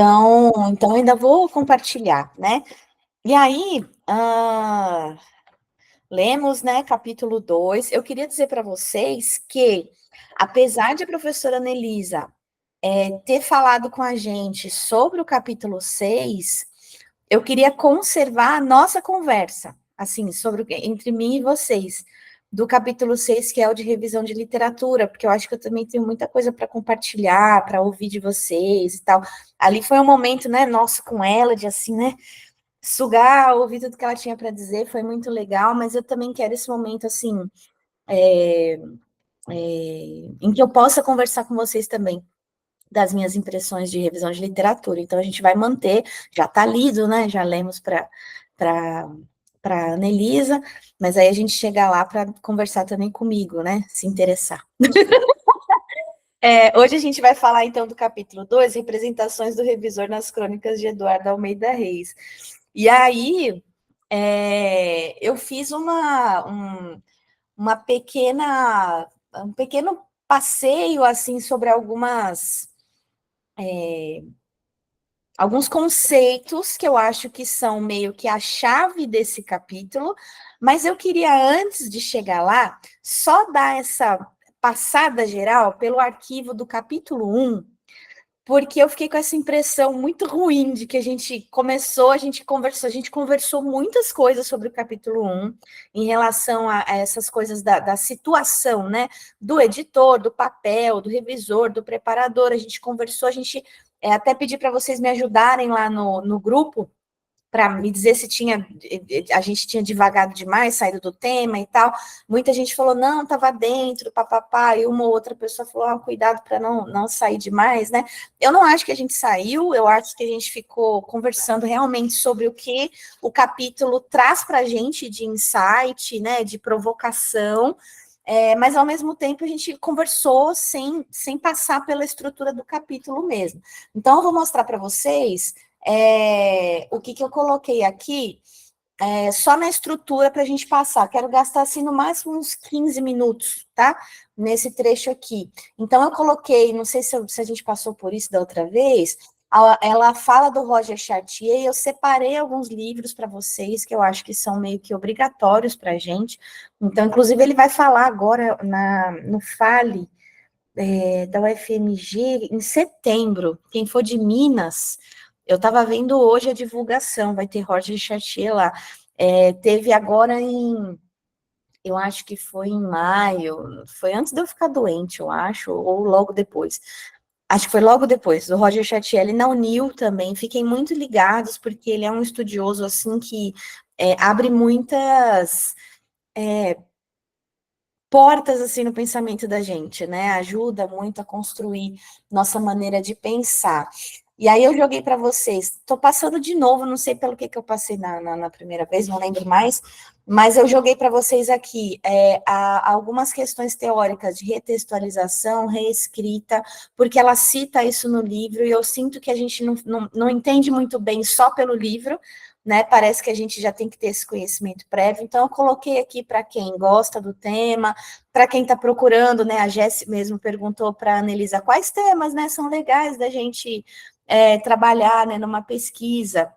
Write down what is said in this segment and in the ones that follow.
Então ainda vou compartilhar, né? E aí, lemos, né, capítulo 2. Eu queria dizer para vocês que, apesar de a professora Nelisa ter falado com a gente sobre o capítulo 6, eu queria conservar a nossa conversa, assim, entre mim e vocês, do capítulo 6, que é o de revisão de literatura, porque eu acho que eu também tenho muita coisa para compartilhar, para ouvir de vocês e tal. Ali foi um momento, né, nosso com ela, de assim, né, sugar, ouvir tudo que ela tinha para dizer, foi muito legal, mas eu também quero esse momento, assim, em que eu possa conversar com vocês também, das minhas impressões de revisão de literatura. Então, a gente vai manter, já está lido, né? Já lemos para Anelisa, mas aí a gente chega lá para conversar também comigo, né? Se interessar. Hoje a gente vai falar, então, do capítulo 2, representações do revisor nas crônicas de Eduardo Almeida Reis. E aí, eu fiz um pequeno passeio, assim, sobre alguns conceitos que eu acho que são meio que a chave desse capítulo, mas eu queria, antes de chegar lá, só dar essa passada geral pelo arquivo do capítulo 1, porque eu fiquei com essa impressão muito ruim de que a gente conversou muitas coisas sobre o capítulo 1, em relação a essas coisas da situação, né, do editor, do papel, do revisor, do preparador, a gente conversou, até pedi para vocês me ajudarem lá no grupo, para me dizer se a gente tinha divagado demais, saído do tema e tal. Muita gente falou, não, estava dentro, papapá, e uma ou outra pessoa falou, cuidado para não sair demais, né? Eu não acho que a gente saiu, eu acho que a gente ficou conversando realmente sobre o que o capítulo traz para a gente de insight, né, de provocação, mas ao mesmo tempo a gente conversou sem passar pela estrutura do capítulo mesmo. Então, eu vou mostrar para vocês o que eu coloquei aqui, só na estrutura para a gente passar. Quero gastar, assim, no máximo uns 15 minutos, tá? Nesse trecho aqui. Então, eu coloquei, não sei se a gente passou por isso da outra vez, ela fala do Roger Chartier, e eu separei alguns livros para vocês, que eu acho que são meio que obrigatórios para a gente. Então, inclusive, ele vai falar agora no Fale, da UFMG, em setembro. Quem for de Minas, eu estava vendo hoje a divulgação, vai ter Roger Chartier lá. Teve agora eu acho que foi em maio, foi antes de eu ficar doente, eu acho, ou logo depois. Acho que foi logo depois, do Roger Chartier, ele na Unil também. Fiquem muito ligados, porque ele é um estudioso, assim, que abre muitas portas, assim, no pensamento da gente, né? Ajuda muito a construir nossa maneira de pensar. E aí eu joguei para vocês, estou passando de novo, não sei pelo que eu passei na primeira vez, não lembro mais, mas eu joguei para vocês aqui algumas questões teóricas de retextualização, reescrita, porque ela cita isso no livro, e eu sinto que a gente não entende muito bem só pelo livro, né? Parece que a gente já tem que ter esse conhecimento prévio. Então, eu coloquei aqui para quem gosta do tema, para quem está procurando, né? A Jéssica mesmo perguntou para a Anelisa quais temas, né, são legais da gente trabalhar, né, numa pesquisa.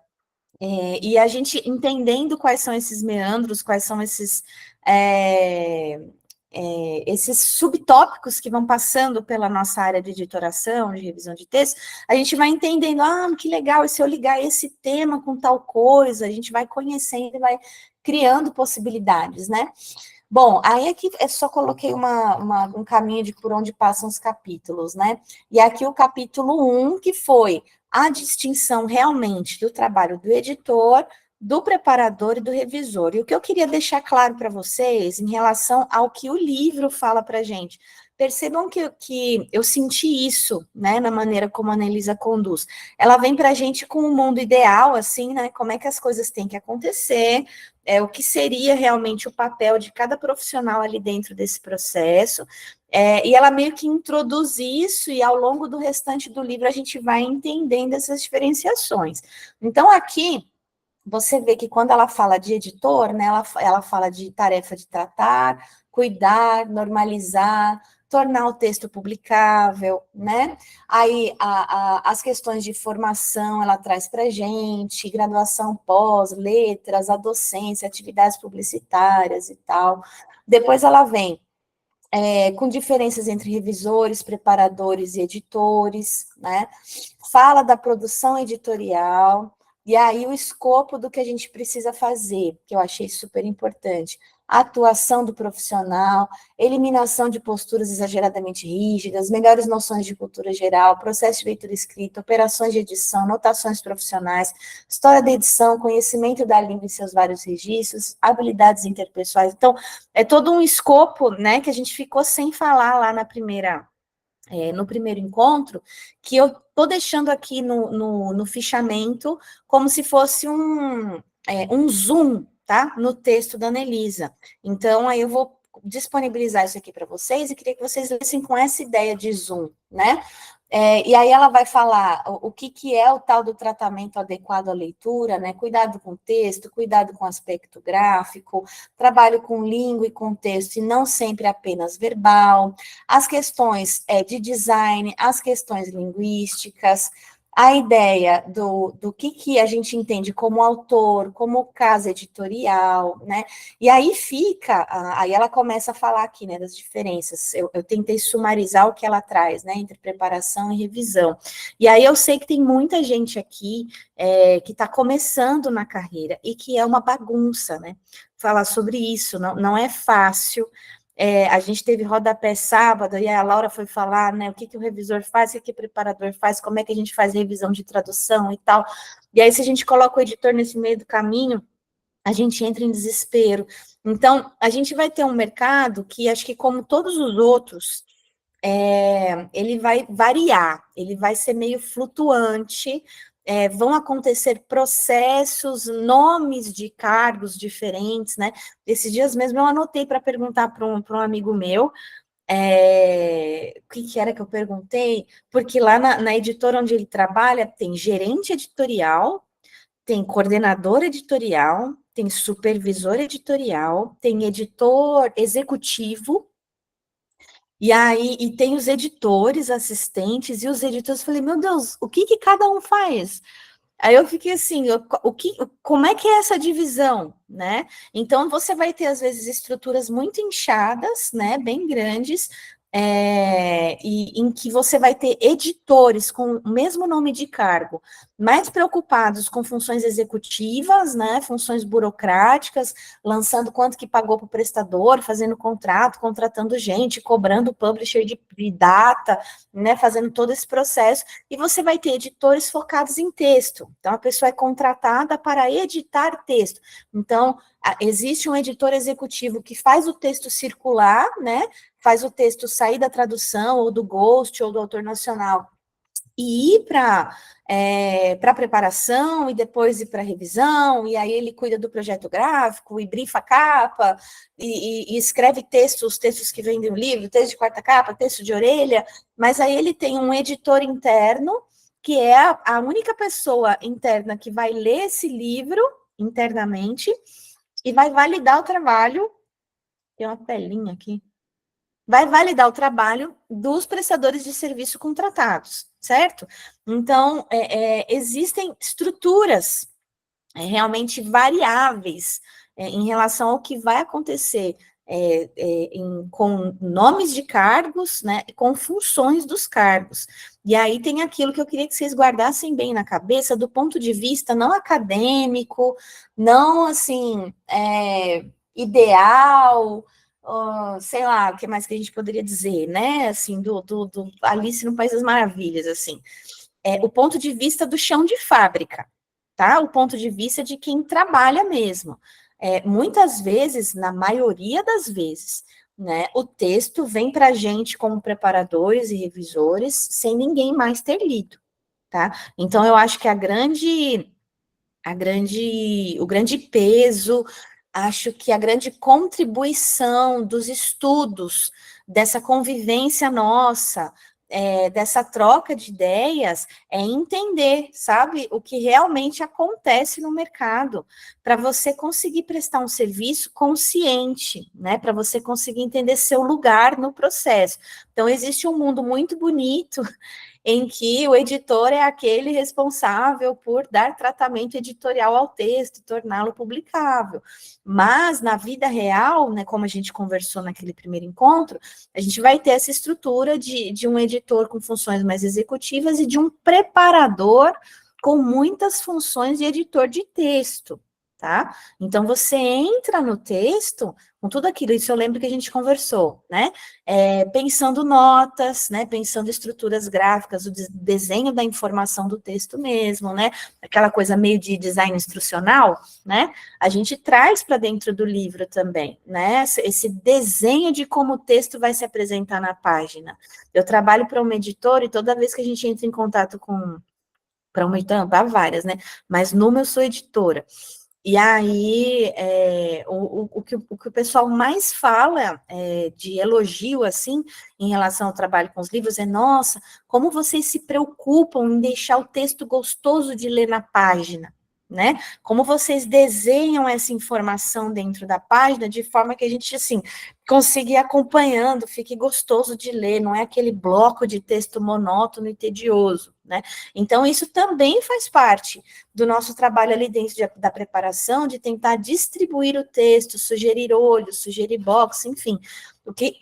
E a gente entendendo quais são esses meandros, quais são esses subtópicos que vão passando pela nossa área de editoração, de revisão de texto, a gente vai entendendo, que legal, e se eu ligar esse tema com tal coisa, a gente vai conhecendo e vai criando possibilidades, né? Bom, aí aqui só coloquei um caminho de por onde passam os capítulos, né? E aqui o capítulo 1, que foi a distinção realmente do trabalho do editor, do preparador e do revisor. E o que eu queria deixar claro para vocês em relação ao que o livro fala para a gente. Percebam que eu senti isso, né, na maneira como a Anelisa conduz. Ela vem para a gente com um mundo ideal, assim, né, como é que as coisas têm que acontecer, o que seria realmente o papel de cada profissional ali dentro desse processo, e ela meio que introduz isso, e ao longo do restante do livro a gente vai entendendo essas diferenciações. Então, aqui, você vê que quando ela fala de editor, né, ela fala de tarefa de tratar, cuidar, normalizar, tornar o texto publicável, né? Aí as questões de formação ela traz para a gente, graduação pós, letras, a docência, atividades publicitárias e tal. Depois ela vem com diferenças entre revisores, preparadores e editores, né? Fala da produção editorial, e aí o escopo do que a gente precisa fazer, que eu achei super importante. Atuação do profissional, eliminação de posturas exageradamente rígidas, melhores noções de cultura geral, processo de leitura escrita, operações de edição, notações profissionais, história da edição, conhecimento da língua e seus vários registros, habilidades interpessoais. Então, é todo um escopo, né, que a gente ficou sem falar lá no primeiro encontro, que eu estou deixando aqui no fichamento, como se fosse um zoom, tá? No texto da Anelisa. Então, aí eu vou disponibilizar isso aqui para vocês e queria que vocês lessem com essa ideia de zoom, né? E aí ela vai falar o que é o tal do tratamento adequado à leitura, né? Cuidado com o texto, cuidado com o aspecto gráfico, trabalho com língua e contexto, e não sempre apenas verbal, as questões de design, as questões linguísticas, a ideia do que a gente entende como autor, como casa editorial, né? E aí aí ela começa a falar aqui, né, das diferenças. Eu tentei sumarizar o que ela traz, né, entre preparação e revisão. E aí eu sei que tem muita gente aqui que está começando na carreira e que é uma bagunça, né? Falar sobre isso, não é fácil. A gente teve rodapé sábado, e a Laura foi falar, né, o que o revisor faz, o que o preparador faz, como é que a gente faz revisão de tradução e tal. E aí, se a gente coloca o editor nesse meio do caminho, a gente entra em desespero. Então, a gente vai ter um mercado que, acho que como todos os outros, ele vai variar, ele vai ser meio flutuante, vão acontecer processos, nomes de cargos diferentes, né? Esses dias mesmo eu anotei para perguntar para um amigo meu, o que era que eu perguntei? Porque lá na editora onde ele trabalha, tem gerente editorial, tem coordenador editorial, tem supervisor editorial, tem editor executivo, e tem os editores, assistentes, e os editores, eu falei, meu Deus, o que cada um faz? Aí eu fiquei assim, como é que é essa divisão, né? Então você vai ter às vezes estruturas muito inchadas, né, bem grandes, e em que você vai ter editores com o mesmo nome de cargo, mais preocupados com funções executivas, né, funções burocráticas, lançando quanto que pagou para o prestador, fazendo contrato, contratando gente, cobrando publisher de data, né, fazendo todo esse processo. E você vai ter editores focados em texto. Então, a pessoa é contratada para editar texto. Então, existe um editor executivo que faz o texto circular, né? Faz o texto sair da tradução, ou do Ghost, ou do autor nacional, e ir para a preparação, e depois ir para a revisão, e aí ele cuida do projeto gráfico, e brifa a capa, e escreve textos, os textos que vêm do livro, texto de quarta capa, texto de orelha, mas aí ele tem um editor interno, que é a única pessoa interna que vai ler esse livro internamente, e vai validar o trabalho, tem uma telinha aqui, vai validar o trabalho dos prestadores de serviço contratados, certo? Então, existem estruturas realmente variáveis em relação ao que vai acontecer com nomes de cargos, né, com funções dos cargos. E aí tem aquilo que eu queria que vocês guardassem bem na cabeça, do ponto de vista não acadêmico, não, assim, ideal, sei lá, o que mais que a gente poderia dizer, né, assim, do Alice no País das Maravilhas, assim, o ponto de vista do chão de fábrica, tá? O ponto de vista de quem trabalha mesmo. Muitas vezes, na maioria das vezes, né, o texto vem para a gente como preparadores e revisores sem ninguém mais ter lido, tá? Então, eu acho que o grande peso, acho que a grande contribuição dos estudos, dessa convivência nossa, dessa troca de ideias é entender, sabe, o que realmente acontece no mercado, para você conseguir prestar um serviço consciente, né, para você conseguir entender seu lugar no processo. Então, existe um mundo muito bonito em que o editor é aquele responsável por dar tratamento editorial ao texto e torná-lo publicável. Mas, na vida real, né, como a gente conversou naquele primeiro encontro, a gente vai ter essa estrutura de um editor com funções mais executivas e de um preparador com muitas funções de editor de texto, tá? Então, você entra no texto com tudo aquilo, isso eu lembro que a gente conversou, né? Pensando notas, né? Pensando estruturas gráficas, o desenho da informação do texto mesmo, né? Aquela coisa meio de design instrucional, né? A gente traz para dentro do livro também, né? Esse desenho de como o texto vai se apresentar na página. Eu trabalho para uma editora e toda vez que a gente entra em contato com para uma editora, para várias, né? Mas numa eu sou editora. E aí, o que o pessoal mais fala de elogio, assim, em relação ao trabalho com os livros é, nossa, como vocês se preocupam em deixar o texto gostoso de ler na página, né? Como vocês desenham essa informação dentro da página de forma que a gente, assim, consiga ir acompanhando, fique gostoso de ler, não é aquele bloco de texto monótono e tedioso, né? Então, isso também faz parte do nosso trabalho ali dentro da preparação, de tentar distribuir o texto, sugerir olhos, sugerir box, enfim, o que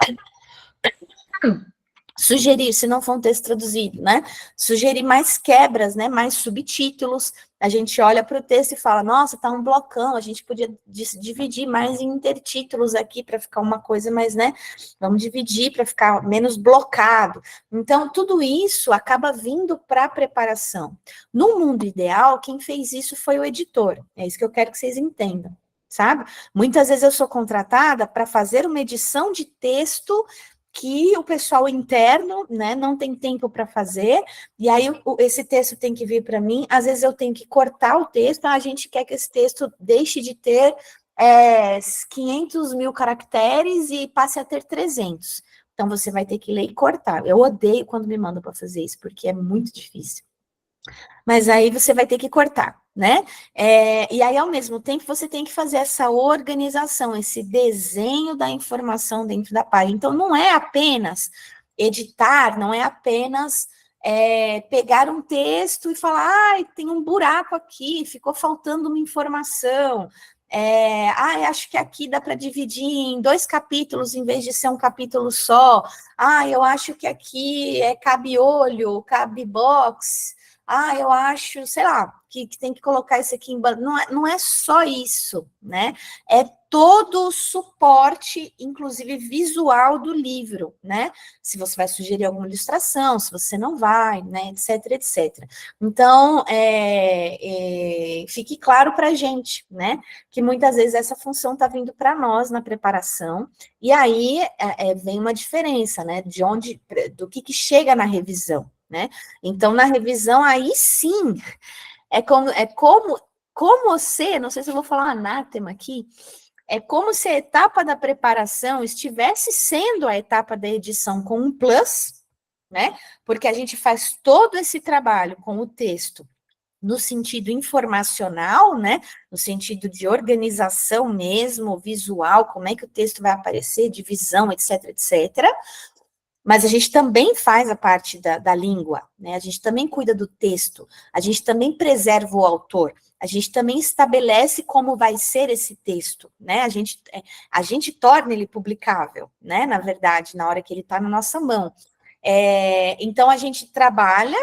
sugerir, se não for um texto traduzido, né? Sugerir mais quebras, né? Mais subtítulos. A gente olha para o texto e fala, nossa, tá um blocão, a gente podia dividir mais em intertítulos aqui para ficar uma coisa mais, né? Vamos dividir para ficar menos blocado. Então, tudo isso acaba vindo para a preparação. No mundo ideal, quem fez isso foi o editor. É isso que eu quero que vocês entendam, sabe? Muitas vezes eu sou contratada para fazer uma edição de texto que o pessoal interno, né, não tem tempo para fazer, e aí esse texto tem que vir para mim, às vezes eu tenho que cortar o texto, a gente quer que esse texto deixe de ter 500 mil caracteres e passe a ter 300. Então, você vai ter que ler e cortar. Eu odeio quando me mandam para fazer isso, porque é muito difícil. Mas aí você vai ter que cortar, né? E aí, ao mesmo tempo, você tem que fazer essa organização, esse desenho da informação dentro da página. Então, não é apenas editar, não é apenas pegar um texto e falar, ah, tem um buraco aqui, ficou faltando uma informação. Acho que aqui dá para dividir em 2 capítulos em vez de ser um capítulo só. Eu acho que aqui cabe olho, cabe box. Eu acho, sei lá, que tem que colocar isso aqui em... Não é só isso, né? É todo o suporte, inclusive visual do livro, né? Se você vai sugerir alguma ilustração, se você não vai, né? Etc, etc. Então, fique claro para a gente, né? Que muitas vezes essa função está vindo para nós na preparação, e aí vem uma diferença, né? Do que chega na revisão, né? Então, na revisão, aí sim, como você, não sei se eu vou falar anátema aqui, é como se a etapa da preparação estivesse sendo a etapa da edição com um plus, né? Porque a gente faz todo esse trabalho com o texto no sentido informacional, né? No sentido de organização mesmo, visual, como é que o texto vai aparecer, divisão, etc, etc. Mas a gente também faz a parte da língua, né? A gente também cuida do texto, a gente também preserva o autor, a gente também estabelece como vai ser esse texto, né? A gente torna ele publicável, né? Na verdade, na hora que ele está na nossa mão. Então, a gente trabalha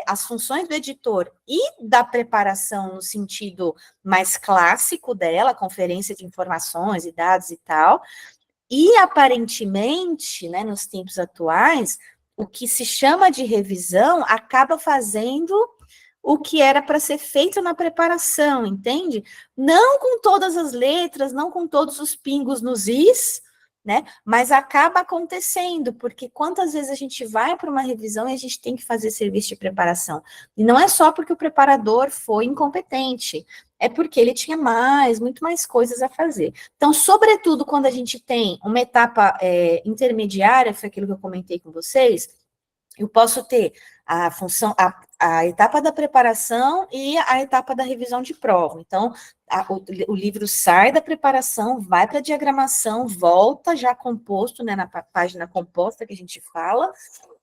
as funções do editor e da preparação no sentido mais clássico dela, conferência de informações e dados e tal. E, aparentemente, né, nos tempos atuais, o que se chama de revisão acaba fazendo o que era para ser feito na preparação, entende? Não com todas as letras, não com todos os pingos nos is, né? Mas acaba acontecendo, porque quantas vezes a gente vai para uma revisão e a gente tem que fazer serviço de preparação? E não é só porque o preparador foi incompetente, é porque ele tinha muito mais coisas a fazer. Então, sobretudo quando a gente tem uma etapa intermediária, foi aquilo que eu comentei com vocês, Eu posso ter a função, a etapa da preparação e a etapa da revisão de prova. Então, o livro sai da preparação, vai para a diagramação, volta já composto, né, na página composta que a gente fala,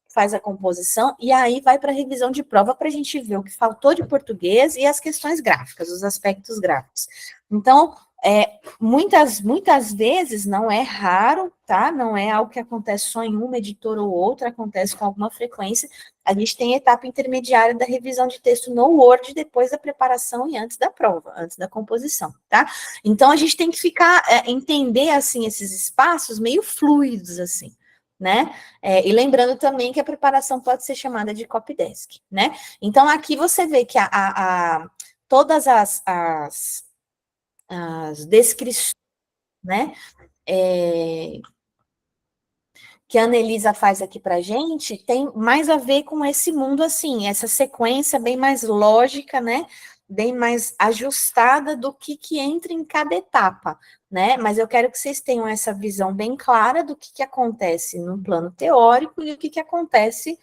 faz a composição, e aí vai para a revisão de prova para a gente ver o que faltou de português e as questões gráficas, os aspectos gráficos. Então, muitas vezes, não é raro, tá? Não é algo que acontece só em uma editora ou outra, acontece com alguma frequência. A gente tem a etapa intermediária da revisão de texto no Word, depois da preparação e antes da prova, antes da composição, tá? Então, a gente tem que entender, assim, esses espaços meio fluidos, assim, né? E lembrando também que a preparação pode ser chamada de copydesk, né? Então, aqui você vê que todas as descrições, né, que a Anelisa faz aqui para a gente, tem mais a ver com esse mundo, assim, essa sequência bem mais lógica, né, bem mais ajustada do que entra em cada etapa, né, mas eu quero que vocês tenham essa visão bem clara do que acontece no plano teórico e o que acontece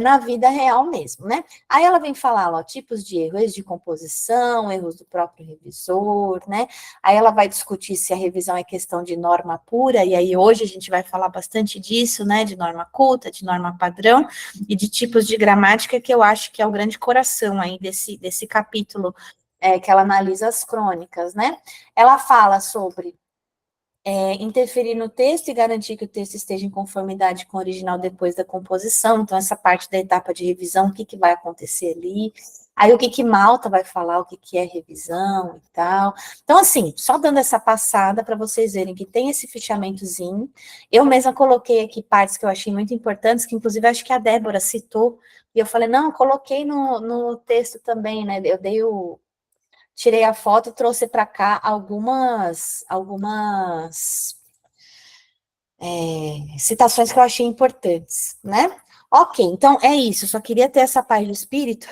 na vida real mesmo, né? Aí ela vem falar, ó, tipos de erros de composição, erros do próprio revisor, né? Aí ela vai discutir se a revisão é questão de norma pura, e aí hoje a gente vai falar bastante disso, né? De norma culta, de norma padrão, e de tipos de gramática, que eu acho que é o grande coração aí desse capítulo, que ela analisa as crônicas, né? Ela fala sobre interferir no texto e garantir que o texto esteja em conformidade com o original depois da composição. Então, essa parte da etapa de revisão, o que vai acontecer ali. Aí, o que Malta vai falar, o que é revisão e tal. Então, assim, só dando essa passada para vocês verem que tem esse fichamento,zinho. Eu mesma coloquei aqui partes que eu achei muito importantes, que inclusive acho que a Débora citou, e eu falei, não, coloquei no texto também, né? Eu dei tirei a foto e trouxe para cá algumas citações que eu achei importantes, né? Ok, então é isso. Eu só queria ter essa paz de espírito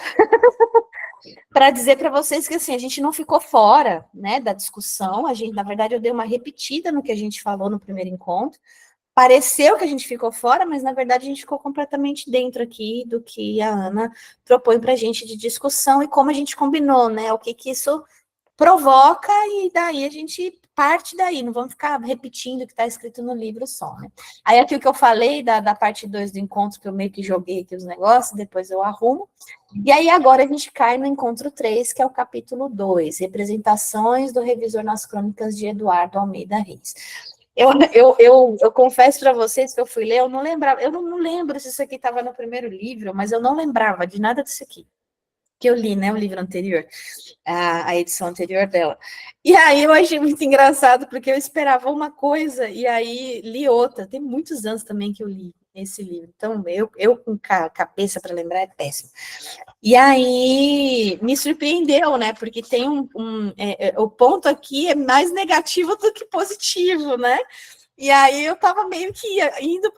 para dizer para vocês que assim a gente não ficou fora, né, da discussão. A gente, na verdade, eu dei uma repetida no que a gente falou no primeiro encontro. Pareceu que a gente ficou fora, mas na verdade a gente ficou completamente dentro aqui do que a Ana propõe para a gente de discussão e como a gente combinou, né? O que isso provoca e daí a gente parte daí, não vamos ficar repetindo o que está escrito no livro só, né? Aí aqui o que eu falei da parte 2 do encontro, que eu meio que joguei aqui os negócios, depois eu arrumo, e aí agora a gente cai no encontro 3, que é o capítulo 2, representações do revisor nas crônicas de Eduardo Almeida Reis. Eu confesso para vocês que eu fui ler, eu não lembrava, eu não lembro se isso aqui estava no primeiro livro, mas eu não lembrava de nada disso aqui, que eu li, né, o livro anterior, a edição anterior dela. E aí eu achei muito engraçado, porque eu esperava uma coisa, e aí li outra. Tem muitos anos também que eu li esse livro, então eu com cabeça para lembrar é péssimo. E aí me surpreendeu, né, porque tem o ponto aqui é mais negativo do que positivo, né? E aí eu tava meio que indo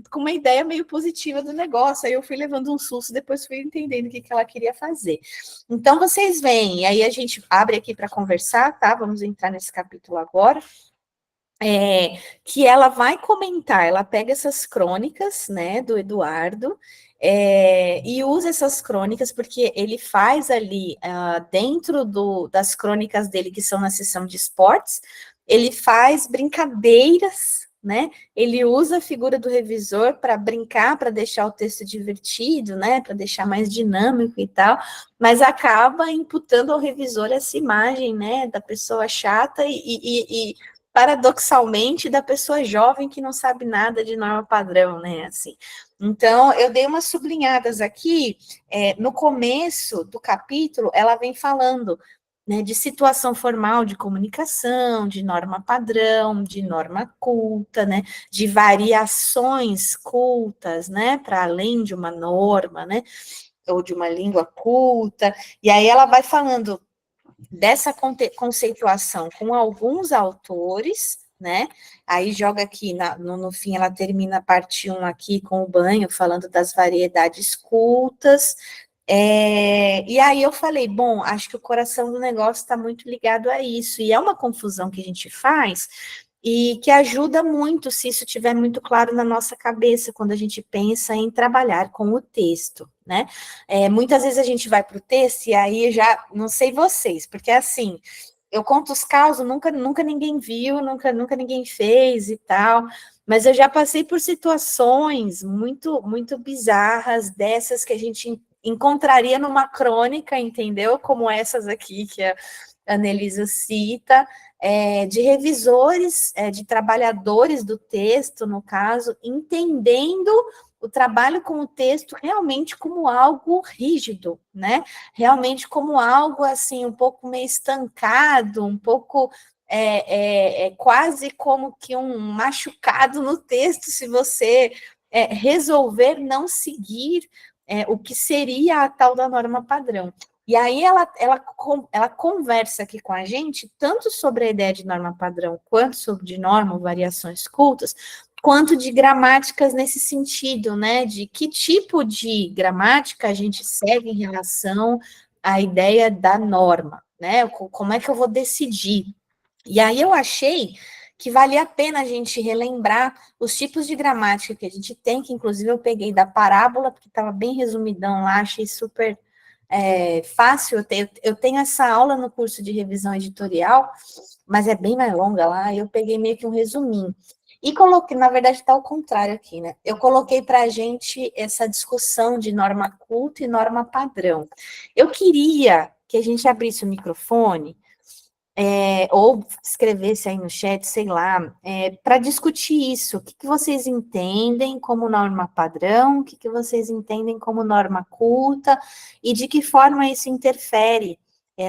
com uma ideia meio positiva do negócio, aí eu fui levando um susto, depois fui entendendo o que ela queria fazer. Então, vocês veem, aí a gente abre aqui para conversar, tá? Vamos entrar nesse capítulo agora. Que ela vai comentar, ela pega essas crônicas, né, do Eduardo, e usa essas crônicas, porque ele faz ali, dentro das crônicas dele, que são na seção de esportes, ele faz brincadeiras, né, ele usa a figura do revisor para brincar, para deixar o texto divertido, né, para deixar mais dinâmico e tal, mas acaba imputando ao revisor essa imagem, né, da pessoa chata e paradoxalmente, da pessoa jovem que não sabe nada de norma padrão, né, assim. Então, eu dei umas sublinhadas aqui, no começo do capítulo, ela vem falando, né, de situação formal de comunicação, de norma padrão, de norma culta, né, de variações cultas, né, para além de uma norma, né, ou de uma língua culta, e aí ela vai falando dessa conceituação com alguns autores, né? Aí joga aqui, no fim, ela termina a parte 1 aqui com o banho, falando das variedades cultas. E aí eu falei, bom, acho que o coração do negócio está muito ligado a isso, e é uma confusão que a gente faz, e que ajuda muito se isso estiver muito claro na nossa cabeça quando a gente pensa em trabalhar com o texto, né? Muitas vezes a gente vai para o texto e aí já, não sei vocês, porque assim, eu conto os causos, nunca ninguém viu, nunca ninguém fez e tal, mas eu já passei por situações muito bizarras, dessas que a gente encontraria numa crônica, entendeu? Como essas aqui que a Anelisa cita, de revisores, de trabalhadores do texto, no caso, entendendo o trabalho com o texto realmente como algo rígido, né? Realmente como algo assim, um pouco meio estancado, um pouco quase como que um machucado no texto, se você resolver não seguir o que seria a tal da norma padrão. E aí ela conversa aqui com a gente tanto sobre a ideia de norma padrão, quanto sobre de norma ou variações cultas, quanto de gramáticas nesse sentido, né? De que tipo de gramática a gente segue em relação à ideia da norma, né? Como é que eu vou decidir? E aí eu achei que valia a pena a gente relembrar os tipos de gramática que a gente tem, que inclusive eu peguei da parábola, porque estava bem resumidão lá, achei super fácil. Eu tenho essa aula no curso de revisão editorial, mas é bem mais longa lá, eu peguei meio que um resuminho. E coloquei, na verdade está ao contrário aqui, né? Eu coloquei para a gente essa discussão de norma culta e norma padrão. Eu queria que a gente abrisse o microfone, ou escrevesse aí no chat, sei lá, para discutir isso. O que, que vocês entendem como norma padrão, o que, que vocês entendem como norma culta, e de que forma isso interfere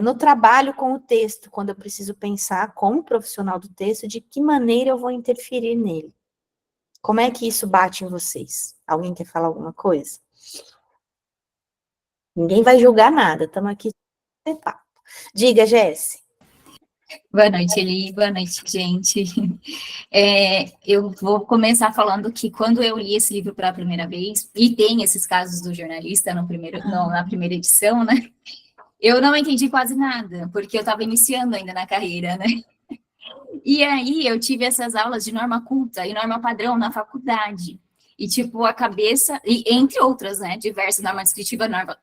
no trabalho com o texto, quando eu preciso pensar, como profissional do texto, de que maneira eu vou interferir nele. Como é que isso bate em vocês? Alguém quer falar alguma coisa? Ninguém vai julgar nada, estamos aqui. Diga, Jéssica. Boa noite, Eli. Boa noite, gente. Eu vou começar falando que quando eu li esse livro pela primeira vez, e tem esses casos do jornalista na primeira edição, né? Eu não entendi quase nada, porque eu estava iniciando ainda na carreira, né? E aí eu tive essas aulas de norma culta e norma padrão na faculdade. E, tipo, a cabeça, e entre outras, né? Diversas, norma descritiva, norma.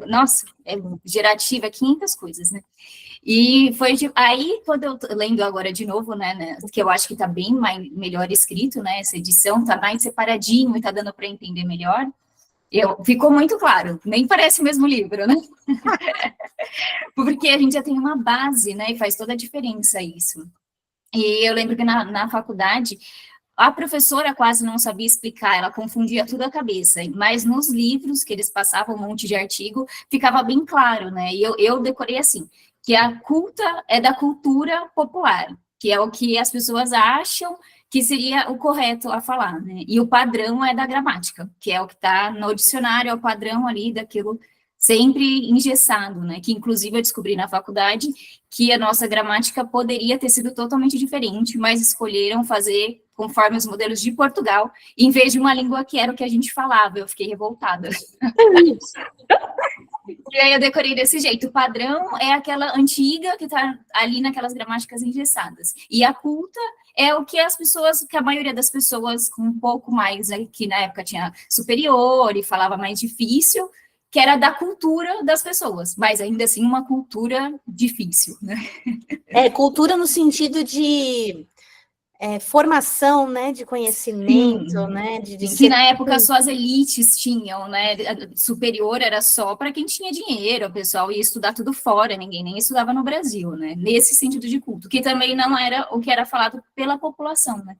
Nossa, gerativa, 500 coisas, né? E foi aí, quando eu lendo agora de novo, né, que eu acho que está bem melhor escrito, né, essa edição, está mais separadinho e está dando para entender melhor, ficou muito claro, nem parece o mesmo livro, né? Porque a gente já tem uma base, né, e faz toda a diferença isso. E eu lembro que na faculdade, a professora quase não sabia explicar, ela confundia tudo a cabeça, mas nos livros que eles passavam um monte de artigo, ficava bem claro, né? E eu decorei assim, que a culta é da cultura popular, que é o que as pessoas acham que seria o correto a falar, né? E o padrão é da gramática, que é o que está no dicionário, é o padrão ali daquilo sempre engessado, né? Que inclusive eu descobri na faculdade que a nossa gramática poderia ter sido totalmente diferente, mas escolheram fazer conforme os modelos de Portugal, em vez de uma língua que era o que a gente falava. Eu fiquei revoltada. E aí eu decorei desse jeito. O padrão é aquela antiga que está ali naquelas gramáticas engessadas. E a culta é o que as pessoas, que a maioria das pessoas com um pouco mais, que na época tinha superior e falava mais difícil, que era da cultura das pessoas, mas ainda assim uma cultura difícil, né? Cultura no sentido de formação, né, de conhecimento, Sim, né, de sim, que ser... na época só as elites tinham, né? Superior era só para quem tinha dinheiro, o pessoal ia estudar tudo fora, ninguém nem estudava no Brasil, né? Nesse sentido de culto, que também não era o que era falado pela população, né?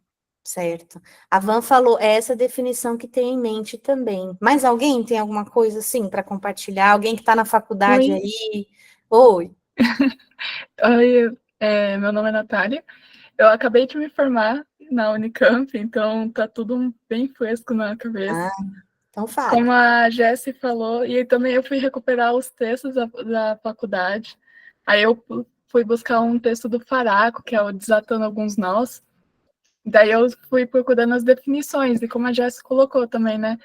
Certo. A Van falou, é essa definição que tem em mente também. Mas alguém tem alguma coisa assim para compartilhar? Alguém que está na faculdade Oi, aí? Oi. oi, meu nome é Natália. Eu acabei de me formar na Unicamp, então tá tudo bem fresco na cabeça. Ah, então fale. Como a Jessie falou, e também eu fui recuperar os textos da faculdade. Aí eu fui buscar um texto do Faraco, que é o Desatando Alguns Nós. Daí eu fui procurando as definições, e como a Jessie colocou também, né?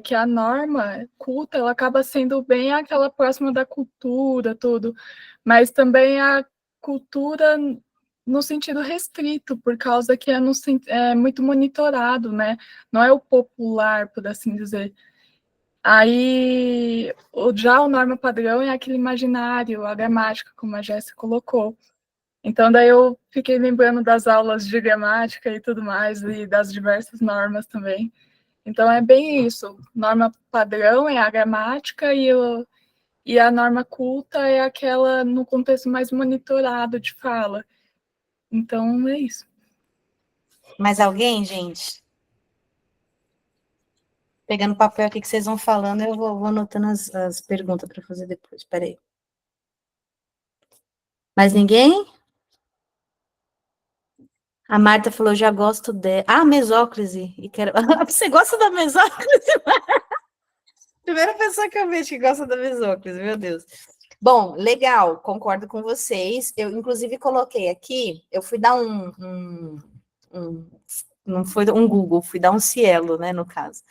Que a norma culta, ela acaba sendo bem aquela próxima da cultura, tudo. Mas também a cultura no sentido restrito, por causa que é muito monitorado, né? Não é o popular, por assim dizer. Aí, já o norma padrão é aquele imaginário, a gramática, como a Jéssica colocou. Então, daí eu fiquei lembrando das aulas de gramática e tudo mais, e das diversas normas também. Então, é bem isso. Norma padrão é a gramática e a norma culta é aquela no contexto mais monitorado de fala. Então, é isso. Mais alguém, gente? Pegando o papel aqui que vocês vão falando, eu vou anotando as perguntas para fazer depois. Espera aí. Mais ninguém? A Marta falou, já gosto de... Ah, mesóclise. E quero... Você gosta da mesóclise? Primeira pessoa que eu vejo que gosta da mesóclise, meu Deus. Bom, legal, concordo com vocês. Eu, inclusive, coloquei aqui, eu fui dar não foi um Google, fui dar um Cielo, né, no caso.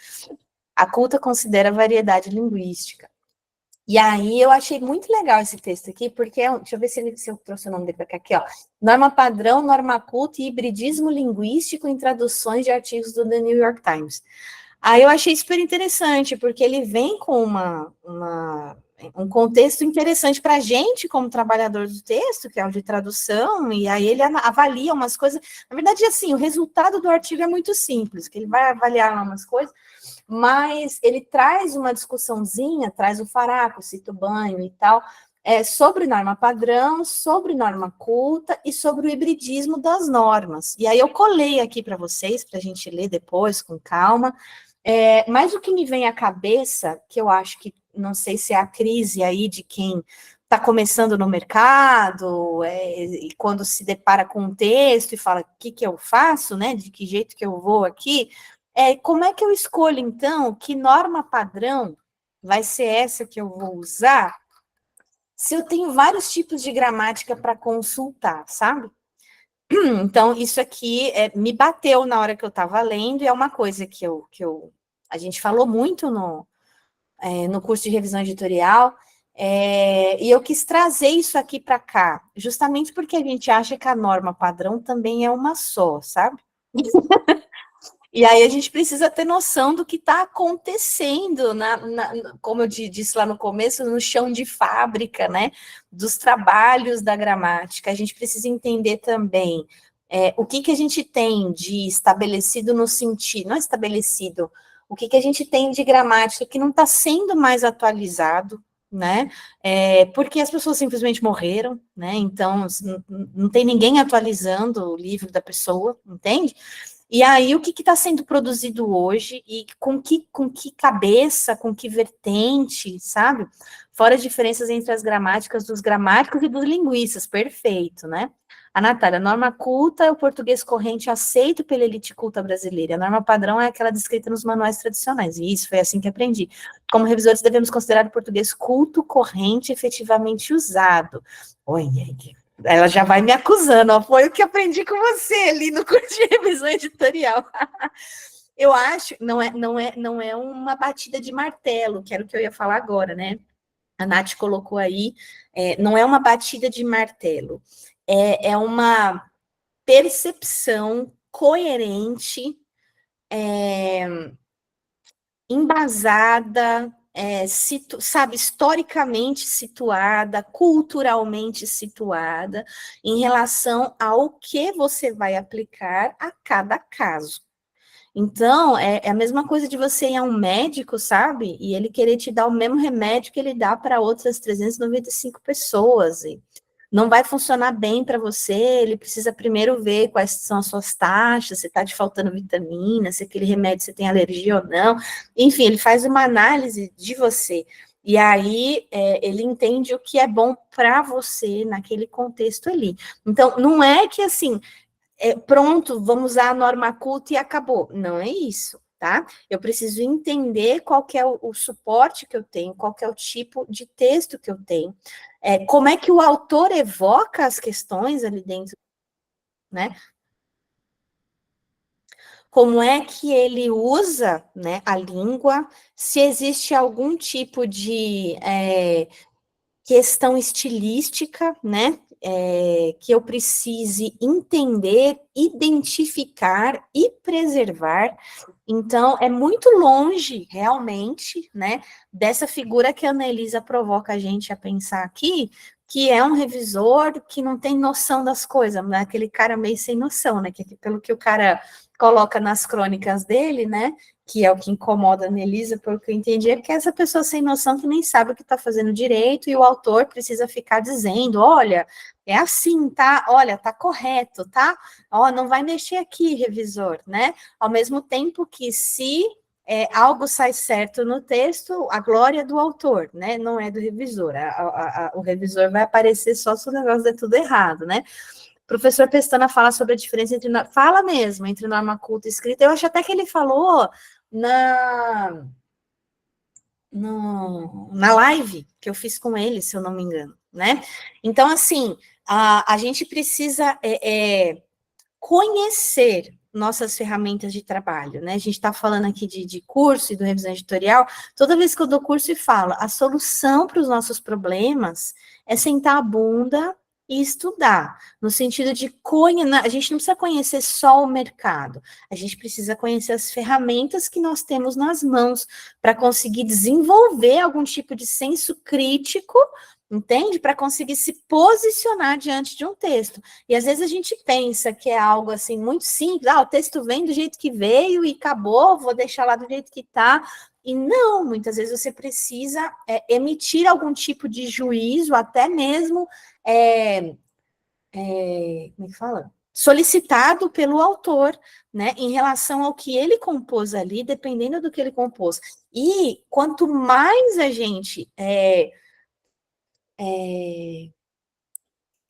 A culta considera a variedade linguística. E aí eu achei muito legal esse texto aqui, porque, deixa eu ver se eu trouxe o nome dele para cá, aqui, ó. Norma padrão, norma culta e hibridismo linguístico em traduções de artigos do The New York Times. Aí eu achei super interessante, porque ele vem com um contexto interessante para a gente, como trabalhador do texto, que é o de tradução, e aí ele avalia umas coisas. Na verdade, assim, o resultado do artigo é muito simples, que ele vai avaliar umas coisas, mas ele traz uma discussãozinha, traz o Faraco, cita o Banho e tal, sobre norma padrão, sobre norma culta e sobre o hibridismo das normas. E aí eu colei aqui para vocês, para a gente ler depois, com calma. Mas o que me vem à cabeça, que eu acho que, não sei se é a crise aí de quem está começando no mercado, e quando se depara com um texto e fala, o que eu faço, né, de que jeito que eu vou aqui, como é que eu escolho, então, que norma padrão vai ser essa que eu vou usar, se eu tenho vários tipos de gramática para consultar, sabe? Então, isso aqui me bateu na hora que eu estava lendo, e é uma coisa que a gente falou muito no curso de revisão editorial, e eu quis trazer isso aqui para cá, justamente porque a gente acha que a norma padrão também é uma só, sabe? E aí a gente precisa ter noção do que está acontecendo, como eu disse lá no começo, no chão de fábrica, né? Dos trabalhos da gramática. A gente precisa entender também o que a gente tem de estabelecido no sentido, não estabelecido, o que a gente tem de gramática que não está sendo mais atualizado, né? Porque as pessoas simplesmente morreram, né? Então, não tem ninguém atualizando o livro da pessoa, entende? E aí, o que está sendo produzido hoje e com que cabeça, com que vertente, sabe? Fora as diferenças entre as gramáticas dos gramáticos e dos linguistas, perfeito, né? A Natália, norma culta é o português corrente aceito pela elite culta brasileira. A norma padrão é aquela descrita nos manuais tradicionais. E isso foi assim que aprendi. Como revisores, devemos considerar o português culto, corrente, efetivamente usado. Oi, ela já vai me acusando, ó, foi o que aprendi com você ali no curso de revisão editorial. Eu acho, não é uma batida de martelo, que era o que eu ia falar agora, né? A Nath colocou aí, não é uma batida de martelo, é uma percepção coerente, embasada, sabe, historicamente situada, culturalmente situada, em relação ao que você vai aplicar a cada caso. Então, é a mesma coisa de você ir a um médico, sabe? E ele querer te dar o mesmo remédio que ele dá para outras 395 pessoas. E não vai funcionar bem para você, ele precisa primeiro ver quais são as suas taxas, se está te faltando vitamina, se aquele remédio você tem alergia ou não. Enfim, ele faz uma análise de você. E aí, ele entende o que é bom para você naquele contexto ali. Então, não é que, assim, pronto, vamos usar a norma culta e acabou. Não é isso, tá? Eu preciso entender qual que é o suporte que eu tenho, qual que é o tipo de texto que eu tenho, como é que o autor evoca as questões ali dentro, né? Como é que ele usa, né, a língua, se existe algum tipo de questão estilística, né, que eu precise entender, identificar e preservar. Então, é muito longe, realmente, né, dessa figura que a Ana Elisa provoca a gente a pensar aqui, que é um revisor que não tem noção das coisas, né, aquele cara meio sem noção, né, que pelo que o cara coloca nas crônicas dele, né, que é o que incomoda a Annelisa, pelo que eu entendi, é que essa pessoa sem noção que nem sabe o que está fazendo direito, e o autor precisa ficar dizendo, olha, é assim, tá? Olha, tá correto, tá? Ó, não vai mexer aqui, revisor, né? Ao mesmo tempo que se algo sai certo no texto, a glória é do autor, né? Não é do revisor. O revisor vai aparecer só se o negócio der tudo errado, né? O professor Pestana fala sobre a diferença entre... Fala mesmo, entre norma culta e escrita. Eu acho até que ele falou na live que eu fiz com ele, se eu não me engano, né? Então, assim, a gente precisa conhecer nossas ferramentas de trabalho, né? A gente está falando aqui de curso e do revisão editorial. Toda vez que eu dou curso e falo, a solução para os nossos problemas é sentar a bunda e estudar, no sentido de a gente não precisa conhecer só o mercado, a gente precisa conhecer as ferramentas que nós temos nas mãos para conseguir desenvolver algum tipo de senso crítico, entende? Para conseguir se posicionar diante de um texto. E às vezes a gente pensa que é algo assim muito simples, o texto vem do jeito que veio e acabou, vou deixar lá do jeito que está. E não, muitas vezes você precisa emitir algum tipo de juízo, até mesmo como é que fala? Solicitado pelo autor, né, em relação ao que ele compôs ali, dependendo do que ele compôs. E quanto mais a gente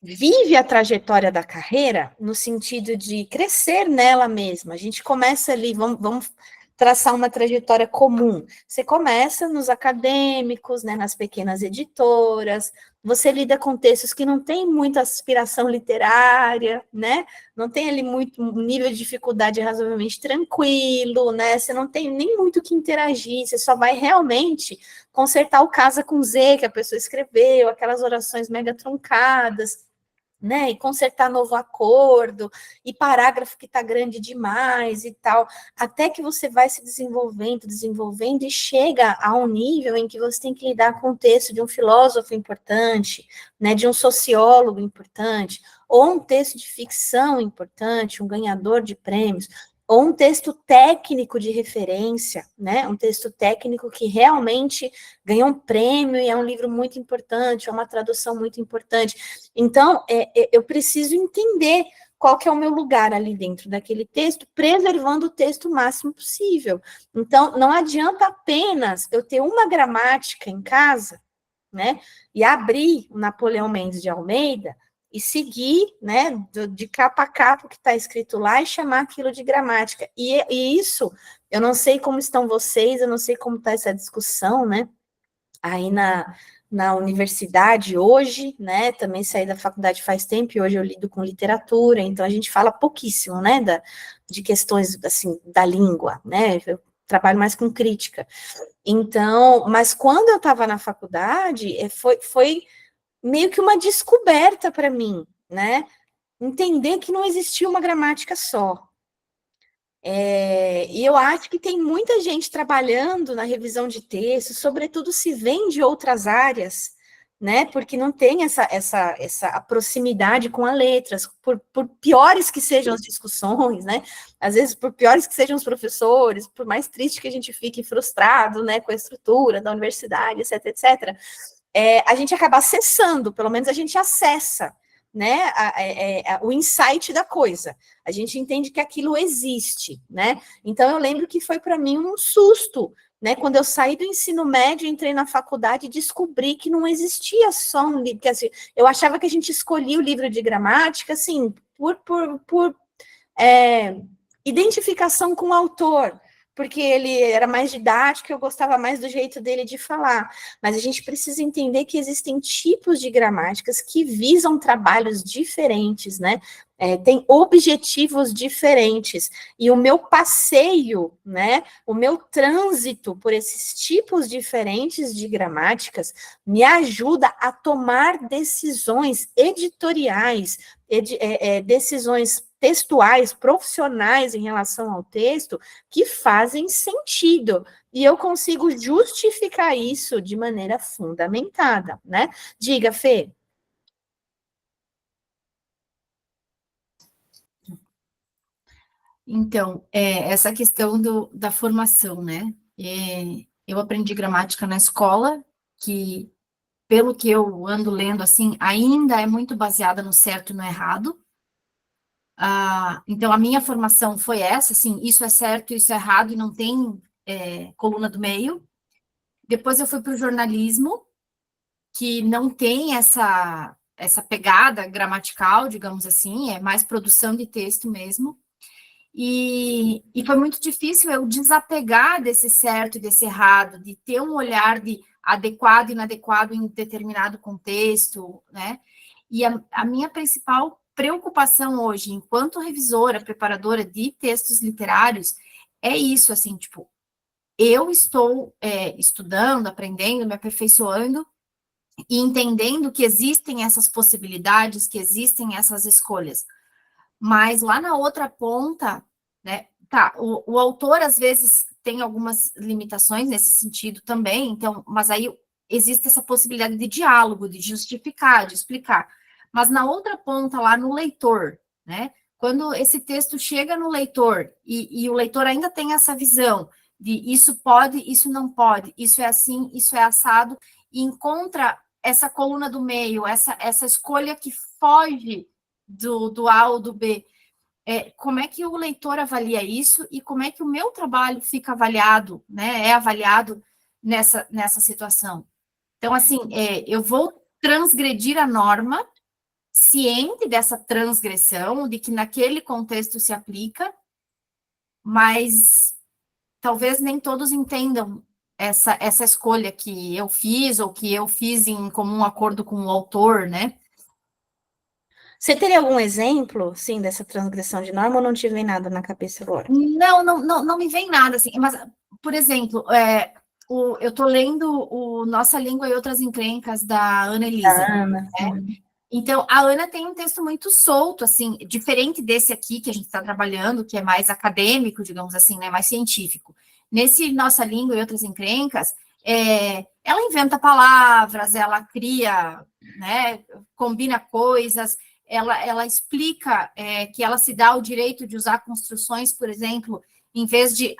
vive a trajetória da carreira, no sentido de crescer nela mesma, a gente começa ali, vamos traçar uma trajetória comum. Você começa nos acadêmicos, né, nas pequenas editoras, você lida com textos que não tem muita aspiração literária, né, não tem ali muito um nível de dificuldade razoavelmente tranquilo, né, você não tem nem muito que interagir, você só vai realmente consertar o casa com Z que a pessoa escreveu, aquelas orações mega truncadas, né, e consertar novo acordo, e parágrafo que está grande demais e tal, até que você vai se desenvolvendo, e chega a um nível em que você tem que lidar com o texto de um filósofo importante, né, de um sociólogo importante, ou um texto de ficção importante, um ganhador de prêmios, ou um texto técnico de referência, né, um texto técnico que realmente ganhou um prêmio e é um livro muito importante, é uma tradução muito importante. Então, eu preciso entender qual que é o meu lugar ali dentro daquele texto, preservando o texto o máximo possível. Então, não adianta apenas eu ter uma gramática em casa, né, e abrir o Napoleão Mendes de Almeida e seguir, né, de capa a capa o que está escrito lá e chamar aquilo de gramática. E isso, eu não sei como estão vocês, eu não sei como está essa discussão, né, aí na universidade hoje, né, também saí da faculdade faz tempo e hoje eu lido com literatura, então a gente fala pouquíssimo, né, de questões, assim, da língua, né, eu trabalho mais com crítica. Então, mas quando eu estava na faculdade, foi meio que uma descoberta para mim, né, entender que não existia uma gramática só. E eu acho que tem muita gente trabalhando na revisão de texto, sobretudo se vem de outras áreas, né? Porque não tem essa proximidade com as letras, por piores que sejam as discussões, né? Às vezes, por piores que sejam os professores, por mais triste que a gente fique frustrado, né, com a estrutura da universidade, etc, etc. A gente acaba acessando, pelo menos a gente acessa, né, o insight da coisa. A gente entende que aquilo existe, né? Então, eu lembro que foi para mim um susto, né? Quando eu saí do ensino médio, entrei na faculdade e descobri que não existia só um livro, que assim, eu achava que a gente escolhia o livro de gramática, assim, por identificação com o autor, porque ele era mais didático, eu gostava mais do jeito dele de falar. Mas a gente precisa entender que existem tipos de gramáticas que visam trabalhos diferentes, né? Tem objetivos diferentes. E o meu passeio, né? O meu trânsito por esses tipos diferentes de gramáticas me ajuda a tomar decisões editoriais, decisões textuais, profissionais em relação ao texto, que fazem sentido. E eu consigo justificar isso de maneira fundamentada, né? Diga, Fê. Então, essa questão da formação, né? Eu aprendi gramática na escola, que, pelo que eu ando lendo, assim, ainda é muito baseada no certo e no errado. Então, a minha formação foi essa, assim, isso é certo, isso é errado, e não tem coluna do meio. Depois eu fui para o jornalismo, que não tem essa pegada gramatical, digamos assim, é mais produção de texto mesmo. E foi muito difícil eu desapegar desse certo e desse errado, de ter um olhar de adequado e inadequado em determinado contexto, né? E a minha principal preocupação hoje, enquanto revisora, preparadora de textos literários, é isso, assim, tipo, eu estou estudando, aprendendo, me aperfeiçoando e entendendo que existem essas possibilidades, que existem essas escolhas. Mas lá na outra ponta, né, tá, o autor às vezes tem algumas limitações nesse sentido também, então, mas aí existe essa possibilidade de diálogo, de justificar, de explicar. Mas na outra ponta, lá no leitor, né, quando esse texto chega no leitor e o leitor ainda tem essa visão de isso pode, isso não pode, isso é assim, isso é assado, e encontra essa coluna do meio, essa escolha que foge do A ou do B, como é que o leitor avalia isso e como é que o meu trabalho fica avaliado, né, é avaliado nessa situação. Então, assim, eu vou transgredir a norma, ciente dessa transgressão, de que naquele contexto se aplica, mas talvez nem todos entendam essa escolha que eu fiz, ou que eu fiz em comum acordo com o autor, né? Você teria algum exemplo, sim, dessa transgressão de norma ou não te vem nada na cabeça agora? Não me vem nada, assim, mas, por exemplo, eu estou lendo o Nossa Língua e Outras Encrencas, da Ana Elisa. Ana. Né? Então, a Ana tem um texto muito solto, assim, diferente desse aqui que a gente está trabalhando, que é mais acadêmico, digamos assim, né, mais científico. Nesse Nossa Língua e Outras Encrencas, ela inventa palavras, ela cria, né, combina coisas, ela explica que ela se dá o direito de usar construções, por exemplo, em vez de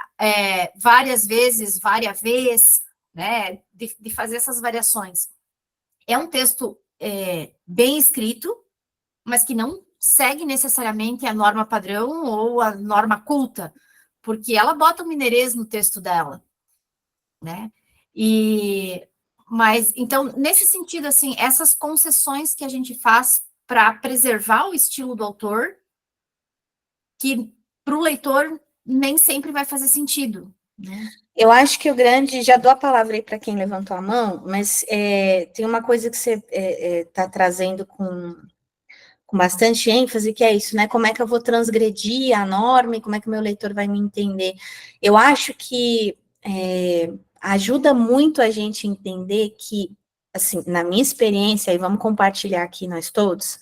várias vezes, várias vezes, né, de fazer essas variações. É um texto bem escrito, mas que não segue necessariamente a norma padrão ou a norma culta, porque ela bota o mineirês no texto dela, né? Mas, então, nesse sentido, assim, essas concessões que a gente faz para preservar o estilo do autor, que para o leitor nem sempre vai fazer sentido, né? Eu acho que o grande, já dou a palavra aí para quem levantou a mão, mas tem uma coisa que você está trazendo com bastante ênfase, que é isso, né? Como é que eu vou transgredir a norma e como é que o meu leitor vai me entender? Eu acho que ajuda muito a gente entender que, assim, na minha experiência, e vamos compartilhar aqui nós todos,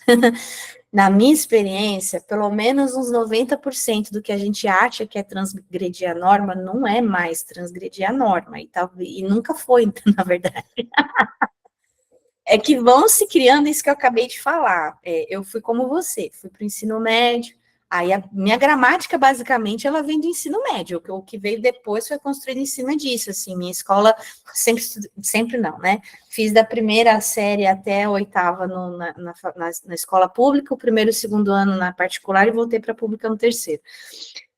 na minha experiência, pelo menos uns 90% do que a gente acha que é transgredir a norma não é mais transgredir a norma, e nunca foi, na verdade. É que vão se criando isso que eu acabei de falar. Eu fui como você, fui para o ensino médio, aí a minha gramática, basicamente, ela vem do ensino médio, o que veio depois foi construído em cima disso, assim, minha escola, sempre não, né, fiz da primeira série até a oitava na escola pública, o primeiro e o segundo ano na particular, e voltei para a pública no terceiro.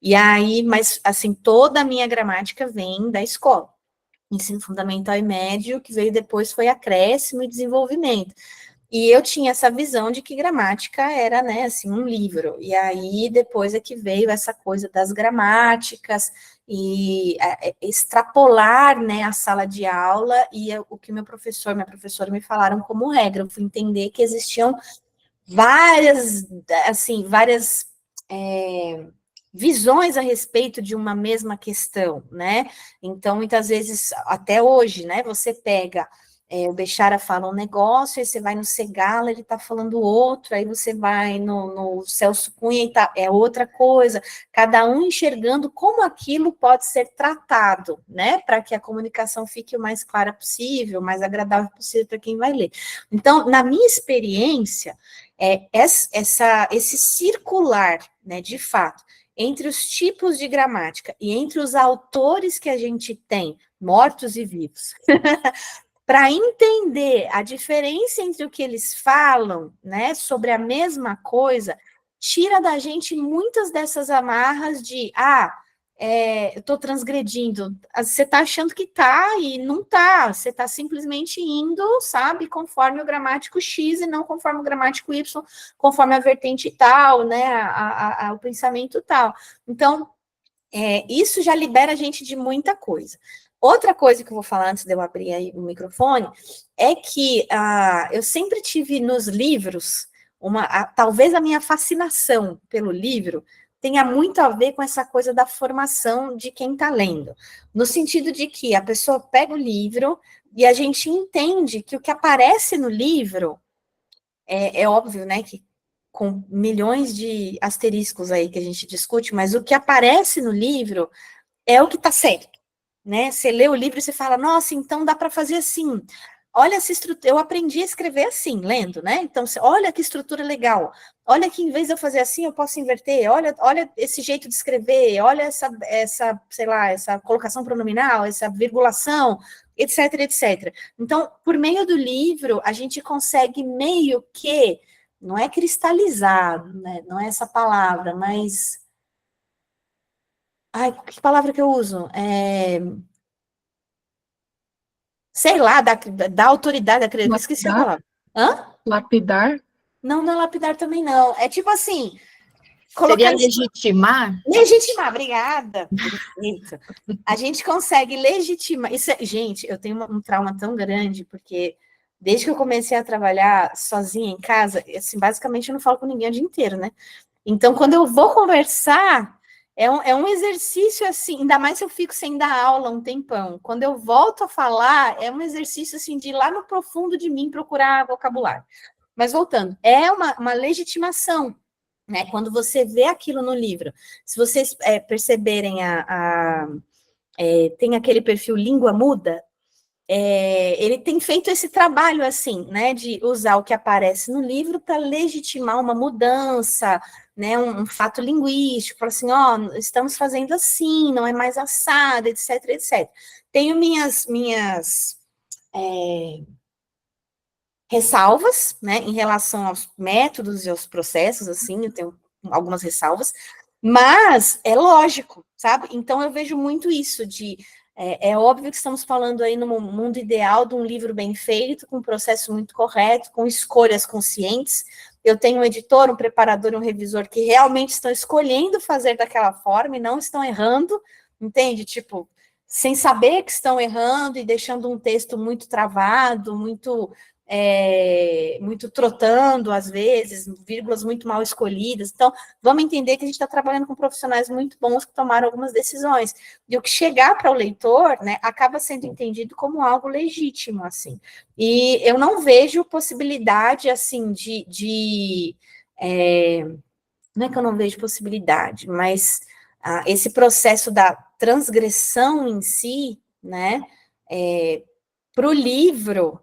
E aí, mas, assim, toda a minha gramática vem da escola. Ensino fundamental e médio, que veio depois foi acréscimo e desenvolvimento. E eu tinha essa visão de que gramática era, né, assim, um livro. E aí, depois é que veio essa coisa das gramáticas e extrapolar, né, a sala de aula e o que meu professor, minha professora me falaram como regra. Eu fui entender que existiam várias, assim, várias visões a respeito de uma mesma questão, né? Então, muitas vezes, até hoje, né, você pega, o Bechara fala um negócio, aí você vai no Segala, ele está falando outro, aí você vai no Celso Cunha e é outra coisa, cada um enxergando como aquilo pode ser tratado, né, para que a comunicação fique o mais clara possível, o mais agradável possível para quem vai ler. Então, na minha experiência, esse circular, né, de fato, entre os tipos de gramática e entre os autores que a gente tem, mortos e vivos, para entender a diferença entre o que eles falam, né, sobre a mesma coisa, tira da gente muitas dessas amarras de, eu estou transgredindo. Você está achando que está e não está. Você está simplesmente indo, sabe, conforme o gramático X e não conforme o gramático Y, conforme a vertente tal, né, o pensamento tal. Então, isso já libera a gente de muita coisa. Outra coisa que eu vou falar antes de eu abrir aí o microfone é que eu sempre tive nos livros talvez a minha fascinação pelo livro tenha muito a ver com essa coisa da formação de quem está lendo, no sentido de que a pessoa pega o livro e a gente entende que o que aparece no livro é óbvio, né, que com milhões de asteriscos aí que a gente discute, mas o que aparece no livro é o que está certo, né? Você lê o livro e você fala, nossa, então dá para fazer assim. Olha essa estrutura, eu aprendi a escrever assim, lendo, né? Então, olha que estrutura legal. Olha que em vez de eu fazer assim, eu posso inverter. Olha esse jeito de escrever. Olha sei lá, essa colocação pronominal, essa virgulação, etc, etc. Então, por meio do livro, a gente consegue meio que, não é cristalizar, né? Não é essa palavra, mas que palavra que eu uso? Sei lá, da autoridade da criança. Esqueci a Lapidar? palavra. Hã? Lapidar? Não, não é lapidar também, não. É tipo assim, Seria colocar legitimar? legitimar, obrigada. Perfeito. A gente consegue legitimar. Gente, eu tenho um trauma tão grande, porque desde que eu comecei a trabalhar sozinha em casa, assim, basicamente eu não falo com ninguém o dia inteiro, né? Então, quando eu vou conversar, é um exercício assim, ainda mais se eu fico sem dar aula um tempão. Quando eu volto a falar, é um exercício assim de ir lá no profundo de mim procurar vocabulário. Mas voltando, é uma legitimação, né? Quando você vê aquilo no livro, se vocês perceberem tem aquele perfil língua muda, ele tem feito esse trabalho assim, né, de usar o que aparece no livro para legitimar uma mudança, né, um fato linguístico, para assim, estamos fazendo assim, não é mais assado, etc, etc. Tenho minhas ressalvas, né, em relação aos métodos e aos processos, assim, eu tenho algumas ressalvas, mas é lógico, sabe? Então eu vejo muito isso de é óbvio que estamos falando aí no mundo ideal de um livro bem feito, com um processo muito correto, com escolhas conscientes. Eu tenho um editor, um preparador e um revisor que realmente estão escolhendo fazer daquela forma e não estão errando, entende? Tipo, sem saber que estão errando e deixando um texto muito travado, muito trotando, às vezes, vírgulas muito mal escolhidas. Então, vamos entender que a gente está trabalhando com profissionais muito bons que tomaram algumas decisões. E o que chegar para o leitor, né, acaba sendo entendido como algo legítimo, assim. E eu não vejo possibilidade, assim, não é que eu não vejo possibilidade, mas esse processo da transgressão em si, né, para o livro,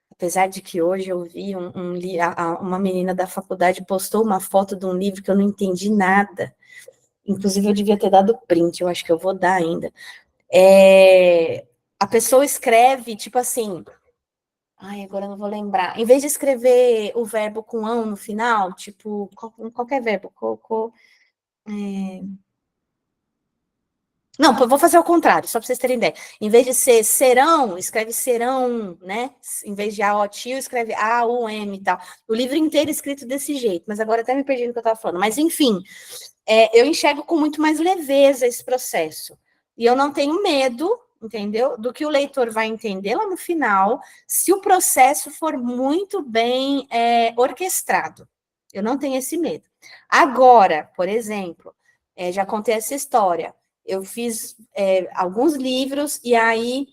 apesar de que hoje eu vi uma menina da faculdade postou uma foto de um livro que eu não entendi nada. Inclusive, eu devia ter dado print, eu acho que eu vou dar ainda. A pessoa escreve, tipo assim... agora eu não vou lembrar. Em vez de escrever o verbo com ão no final, tipo, qualquer verbo, Não, eu vou fazer o contrário, só para vocês terem ideia. Em vez de ser serão, escreve serão, né? Em vez de AOTIO, escreve AUM e tal. O livro inteiro é escrito desse jeito, mas agora até me perdi no que eu estava falando. Mas, enfim, eu enxergo com muito mais leveza esse processo. E eu não tenho medo, entendeu? Do que o leitor vai entender lá no final, se o processo for muito bem orquestrado. Eu não tenho esse medo. Agora, por exemplo, já contei essa história. Eu fiz alguns livros e aí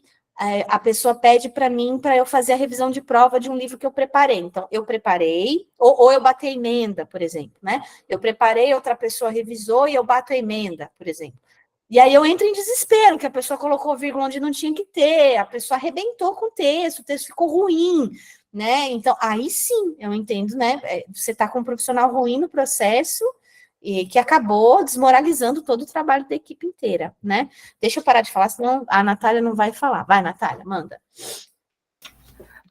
a pessoa pede para mim para eu fazer a revisão de prova de um livro que eu preparei. Então, eu preparei, ou eu bato a emenda, por exemplo, né? Eu preparei, outra pessoa revisou e eu bato a emenda, por exemplo. E aí eu entro em desespero, que a pessoa colocou vírgula onde não tinha que ter, a pessoa arrebentou com o texto ficou ruim, né? Então, aí sim, eu entendo, né? Você está com um profissional ruim no processo e que acabou desmoralizando todo o trabalho da equipe inteira, né? Deixa eu parar de falar, senão a Natália não vai falar. Vai, Natália, manda.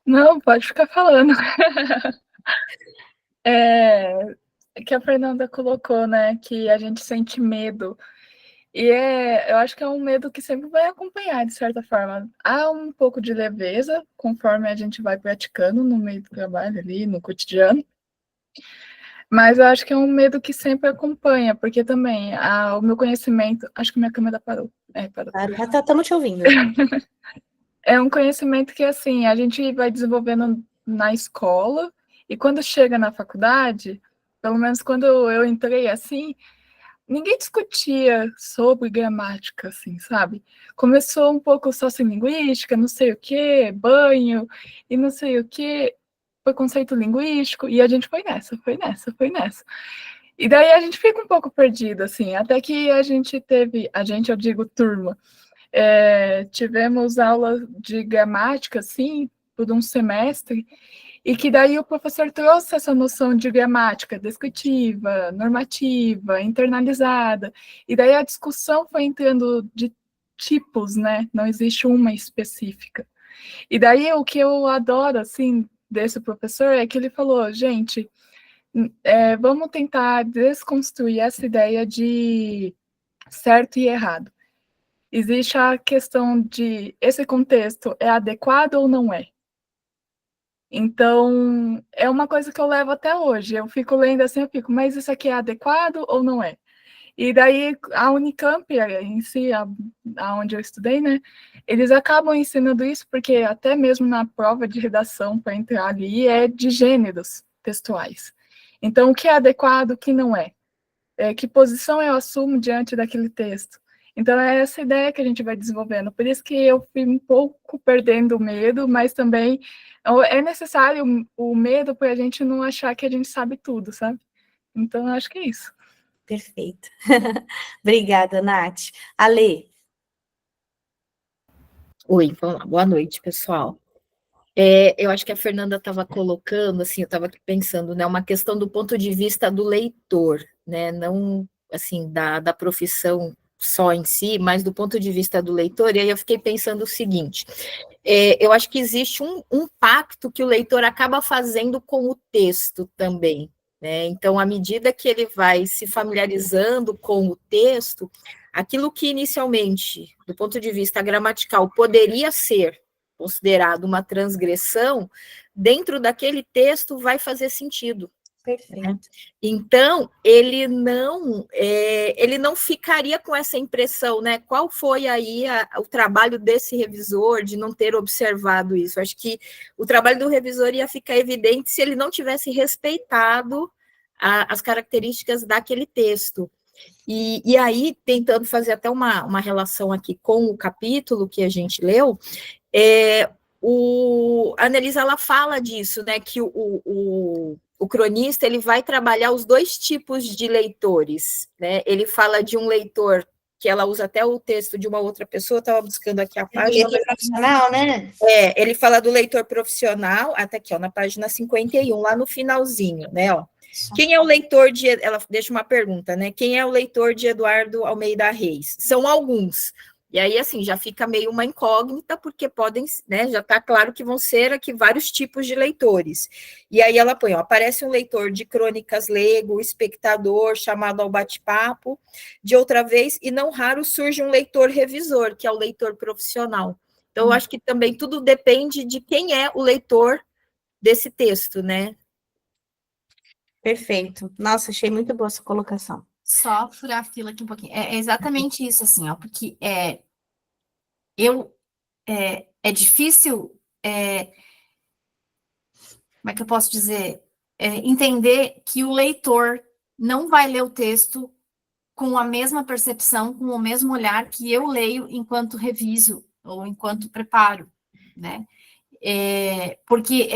Não, pode ficar falando. Que a Fernanda colocou, né, que a gente sente medo. E eu acho que é um medo que sempre vai acompanhar, de certa forma. Há um pouco de leveza, conforme a gente vai praticando no meio do trabalho ali, no cotidiano. Mas eu acho que é um medo que sempre acompanha, porque também o meu conhecimento... Acho que minha câmera parou. Parou. Estamos te ouvindo. É um conhecimento que, assim, a gente vai desenvolvendo na escola, e quando chega na faculdade, pelo menos quando eu entrei assim, ninguém discutia sobre gramática, assim, sabe? Começou um pouco sociolinguística, não sei o quê, banho, e não sei o quê, preconceito linguístico, e a gente foi nessa. E daí a gente fica um pouco perdido, assim, até que a gente teve, eu digo turma, tivemos aula de gramática, assim, por um semestre, e que daí o professor trouxe essa noção de gramática descritiva, normativa, internalizada, e daí a discussão foi entrando de tipos, né? Não existe uma específica. E daí o que eu adoro, assim, desse professor é que ele falou, gente, vamos tentar desconstruir essa ideia de certo e errado. Existe a questão de esse contexto é adequado ou não é? Então, é uma coisa que eu levo até hoje. Eu fico lendo assim, eu fico, mas isso aqui é adequado ou não é? E daí, a Unicamp, em si, onde eu estudei, né, eles acabam ensinando isso, porque até mesmo na prova de redação, para entrar ali, é de gêneros textuais. Então, o que é adequado, o que não é? Que posição eu assumo diante daquele texto? Então, é essa ideia que a gente vai desenvolvendo. Por isso que eu fui um pouco perdendo o medo, mas também é necessário o medo para a gente não achar que a gente sabe tudo, sabe? Então, eu acho que é isso. Perfeito. Obrigada, Nath. Ale. Oi, vamos lá. Boa noite, pessoal. Eu acho que a Fernanda estava colocando, assim, eu estava pensando, né, uma questão do ponto de vista do leitor, né, não, assim, da profissão só em si, mas do ponto de vista do leitor, e aí eu fiquei pensando o seguinte, eu acho que existe um pacto que o leitor acaba fazendo com o texto também, né, então, à medida que ele vai se familiarizando com o texto, aquilo que inicialmente, do ponto de vista gramatical, poderia ser considerado uma transgressão, dentro daquele texto vai fazer sentido. Perfeito. Né? Então, ele não ficaria com essa impressão, né? Qual foi aí o trabalho desse revisor de não ter observado isso? Acho que o trabalho do revisor ia ficar evidente se ele não tivesse respeitado as características daquele texto. E aí, tentando fazer até uma relação aqui com o capítulo que a gente leu, a Annelise, ela fala disso, né, que o cronista ele vai trabalhar os dois tipos de leitores, né? Ele fala de um leitor, que ela usa até o texto de uma outra pessoa, estava buscando aqui a página. Leitor profissional, né? Ele fala do leitor profissional, até aqui, ó, na página 51, lá no finalzinho, né, ó. Quem é o leitor ela deixa uma pergunta, né? Quem é o leitor de Eduardo Almeida Reis? São alguns. E aí, assim, já fica meio uma incógnita, porque podem, né, já está claro que vão ser aqui vários tipos de leitores. E aí ela põe, ó, aparece um leitor de crônicas leigo, espectador, chamado ao bate-papo, de outra vez, e não raro surge um leitor revisor, que é o leitor profissional. Então, eu acho que também tudo depende de quem é o leitor desse texto, né? Perfeito. Nossa, achei muito boa essa colocação. Só furar a fila aqui um pouquinho. É exatamente isso, assim, ó, porque é difícil, como é que eu posso dizer? Entender que o leitor não vai ler o texto com a mesma percepção, com o mesmo olhar que eu leio enquanto reviso ou enquanto preparo, né? Porque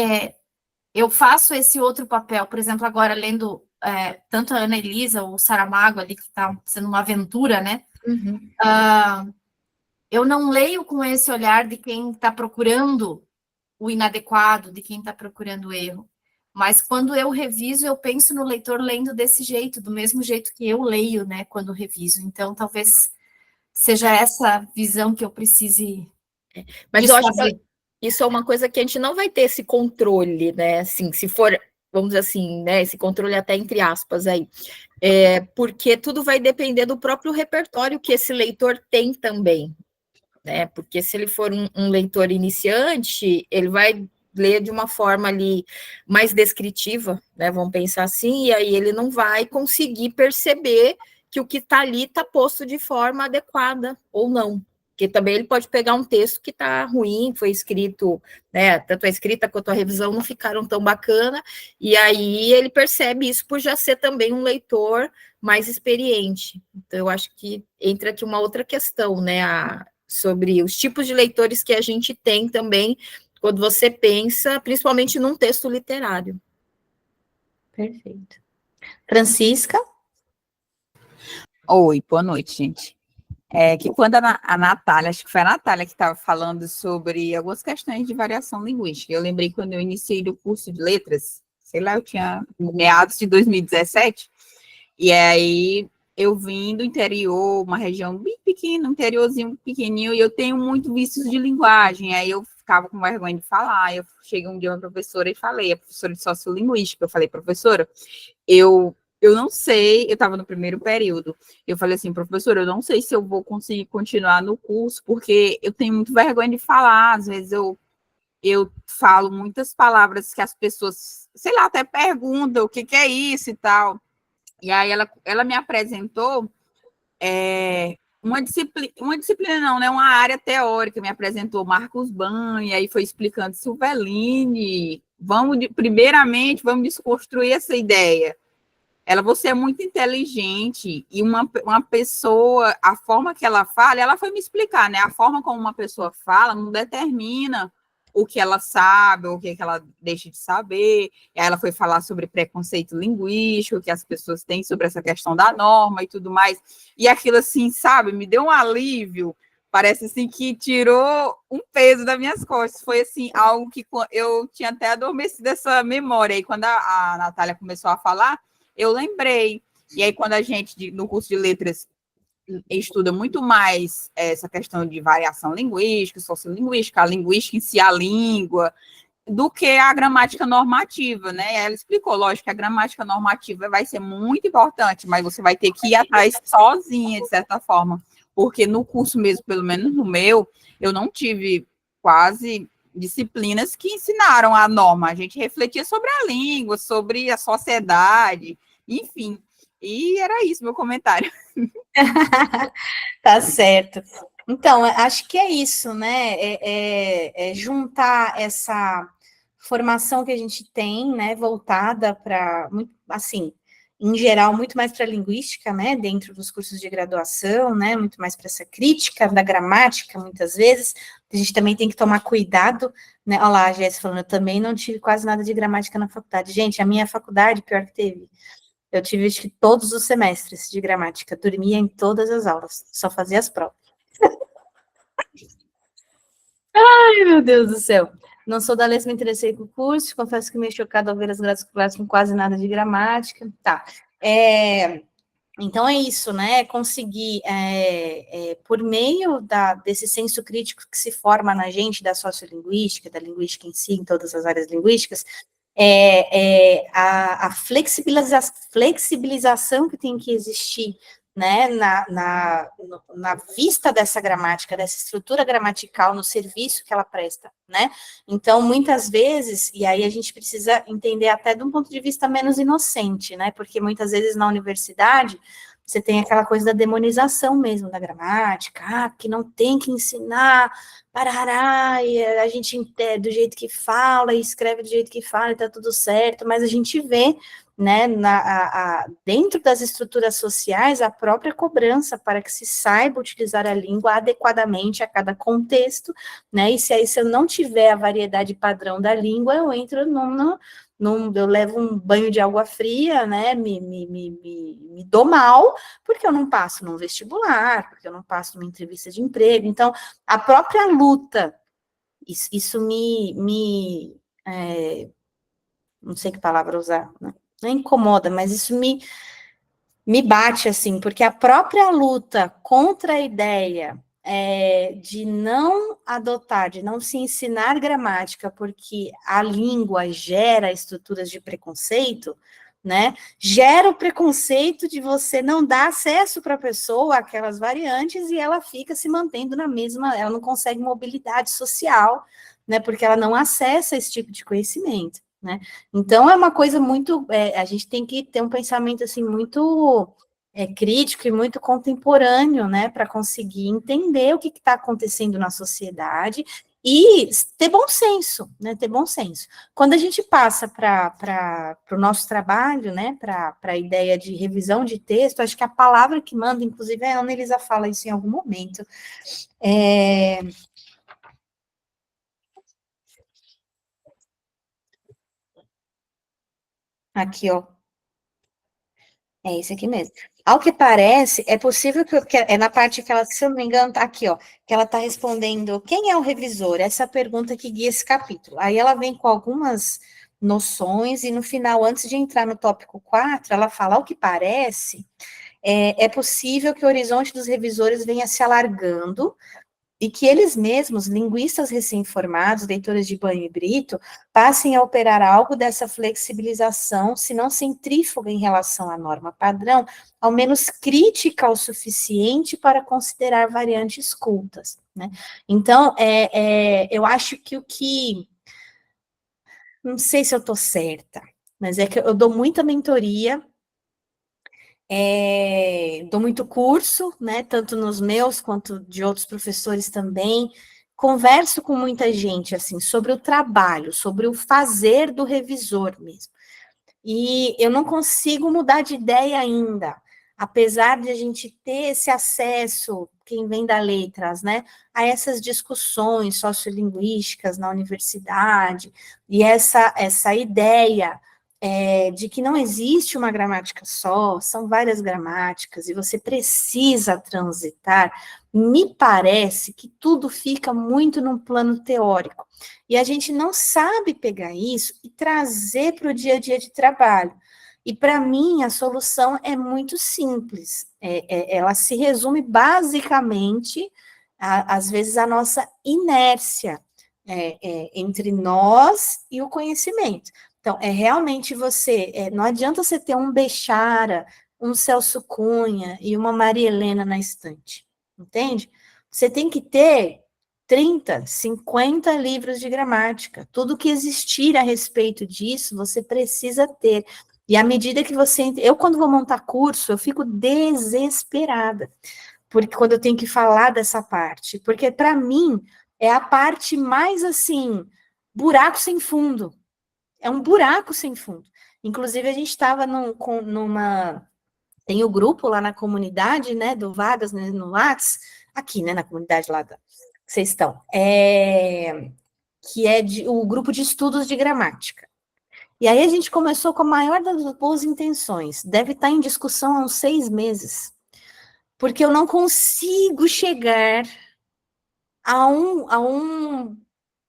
eu faço esse outro papel, por exemplo, agora lendo tanto a Ana Elisa ou o Saramago ali, que está sendo uma aventura, né? Eu não leio com esse olhar de quem está procurando o inadequado, de quem está procurando o erro. Mas quando eu reviso, eu penso no leitor lendo desse jeito, do mesmo jeito que eu leio, né, quando reviso. Então, talvez seja essa visão que eu precise Mas eu acho que desfazer. isso é uma coisa que a gente não vai ter esse controle, né? Assim, se for, vamos dizer assim, né? Esse controle até entre aspas aí. Porque tudo vai depender do próprio repertório que esse leitor tem também, né? Porque se ele for um leitor iniciante, ele vai ler de uma forma ali mais descritiva, né? Vamos pensar assim, e aí ele não vai conseguir perceber que o que está ali está posto de forma adequada ou não. Porque também ele pode pegar um texto que está ruim, foi escrito, né? Tanto a escrita quanto a revisão não ficaram tão bacana, e aí ele percebe isso por já ser também um leitor mais experiente. Então, eu acho que entra aqui uma outra questão, né? Sobre os tipos de leitores que a gente tem também, quando você pensa, principalmente num texto literário. Perfeito. Francisca? Oi, boa noite, gente. Que quando a Natália, acho que foi a Natália que estava falando sobre algumas questões de variação linguística. Eu lembrei quando eu iniciei o curso de letras, sei lá, eu tinha meados de 2017, e aí eu vim do interior, uma região bem pequena, um interiorzinho pequenininho, e eu tenho muito vícios de linguagem, aí eu ficava com vergonha de falar, eu cheguei um dia uma professora e falei, a professora de sociolinguística, eu falei, professora, eu não sei, eu estava no primeiro período, eu falei assim, professora, eu não sei se eu vou conseguir continuar no curso, porque eu tenho muito vergonha de falar, às vezes eu falo muitas palavras que as pessoas, sei lá, até perguntam o que é isso e tal, e aí ela me apresentou uma disciplina não, né? Uma área teórica, me apresentou Marcos Ban, e aí foi explicando Silveline, primeiramente, vamos desconstruir essa ideia. Você é muito inteligente, e uma pessoa, a forma que ela fala, ela foi me explicar, né? A forma como uma pessoa fala não determina o que ela sabe, ou o que ela deixa de saber. E aí ela foi falar sobre preconceito linguístico, que as pessoas têm sobre essa questão da norma e tudo mais. E aquilo, assim, sabe, me deu um alívio. Parece, assim, que tirou um peso das minhas costas. Foi, assim, algo que eu tinha até adormecido essa memória. E quando a Natália começou a falar, eu lembrei. E aí, quando a gente, no curso de letras, estuda muito mais essa questão de variação linguística, sociolinguística, a linguística em si, a língua, do que a gramática normativa, né? Ela explicou, lógico, que a gramática normativa vai ser muito importante, mas você vai ter que ir atrás sozinha, de certa forma, porque no curso mesmo, pelo menos no meu, eu não tive quase disciplinas que ensinaram a norma, a gente refletia sobre a língua, sobre a sociedade, enfim, e era isso meu comentário. Tá certo. Então, acho que é isso, né? Juntar essa formação que a gente tem, né? Voltada para, assim, em geral, muito mais para a linguística, né? Dentro dos cursos de graduação, né? Muito mais para essa crítica da gramática, muitas vezes. A gente também tem que tomar cuidado, né? Olha lá, a Jéssica falando, eu também não tive quase nada de gramática na faculdade. Gente, a minha faculdade, pior que teve. Eu tive, acho que, todos os semestres de gramática, dormia em todas as aulas, só fazia as provas. Ai, meu Deus do céu. Não sou da Lessa, me interessei com o curso, confesso que meio chocada ao ver as grades curriculares com quase nada de gramática. Tá. Então é isso, né? Conseguir, por meio desse senso crítico que se forma na gente, da sociolinguística, da linguística em si, em todas as áreas linguísticas, a flexibilização que tem que existir, né, na vista dessa gramática, dessa estrutura gramatical, no serviço que ela presta, né? Então, muitas vezes, e aí a gente precisa entender até de um ponto de vista menos inocente, né? Porque muitas vezes na universidade você tem aquela coisa da demonização mesmo da gramática, que não tem que ensinar, parará, e a gente do jeito que fala, e escreve do jeito que fala, e tá tudo certo, mas a gente vê, né, dentro das estruturas sociais, a própria cobrança para que se saiba utilizar a língua adequadamente a cada contexto, né, e se eu não tiver a variedade padrão da língua, eu entro eu levo um banho de água fria, né, me dou mal, porque eu não passo num vestibular, porque eu não passo numa entrevista de emprego. Então, a própria luta, isso não sei que palavra usar, né? Não incomoda, mas isso me bate, assim, porque a própria luta contra a ideia de não adotar, de não se ensinar gramática, porque a língua gera estruturas de preconceito, né? Gera o preconceito de você não dar acesso para a pessoa àquelas variantes e ela fica se mantendo na mesma, ela não consegue mobilidade social, né? Porque ela não acessa esse tipo de conhecimento, né? Então é uma coisa muito, a gente tem que ter um pensamento assim muito crítico e muito contemporâneo, né, para conseguir entender o que está acontecendo na sociedade e ter bom senso, né, ter bom senso. Quando a gente passa para o nosso trabalho, né, para a ideia de revisão de texto, acho que a palavra que manda, inclusive a Ana Elisa fala isso em algum momento, aqui, ó, é esse aqui mesmo. Ao que parece, é possível que é na parte que ela, se eu não me engano, tá aqui, ó, que ela está respondendo quem é o revisor? Essa pergunta que guia esse capítulo. Aí ela vem com algumas noções, e no final, antes de entrar no tópico 4, ela fala, ao que parece, é possível que o horizonte dos revisores venha se alargando, e que eles mesmos, linguistas recém-formados, leitores de Banho e Brito, passem a operar algo dessa flexibilização, se não centrífuga em relação à norma padrão, ao menos crítica o suficiente para considerar variantes cultas, né? Então, eu acho que não sei se eu estou certa, mas é que eu dou muita mentoria, dou muito curso, né, tanto nos meus quanto de outros professores também, converso com muita gente, assim, sobre o trabalho, sobre o fazer do revisor mesmo, e eu não consigo mudar de ideia ainda, apesar de a gente ter esse acesso, quem vem da letras, né, a essas discussões sociolinguísticas na universidade, e essa ideia de que não existe uma gramática só, são várias gramáticas, e você precisa transitar, me parece que tudo fica muito num plano teórico, e a gente não sabe pegar isso e trazer para o dia a dia de trabalho. E para mim, a solução é muito simples, ela se resume basicamente, às vezes, a nossa inércia entre nós e o conhecimento. Então, realmente você, não adianta você ter um Bechara, um Celso Cunha e uma Maria Helena na estante, entende? Você tem que ter 30, 50 livros de gramática, tudo que existir a respeito disso, você precisa ter. E à medida que você... Eu, quando vou montar curso, eu fico desesperada, porque quando eu tenho que falar dessa parte, porque para mim é a parte mais, assim, buraco sem fundo, é um buraco sem fundo. Inclusive, a gente estava numa... Tem o grupo lá na comunidade, né, do Vagas, né, no Lattes, aqui, né, na comunidade lá que vocês estão, que é o grupo de estudos de gramática. E aí a gente começou com a maior das boas intenções, deve estar em discussão há uns 6 meses, porque eu não consigo chegar a um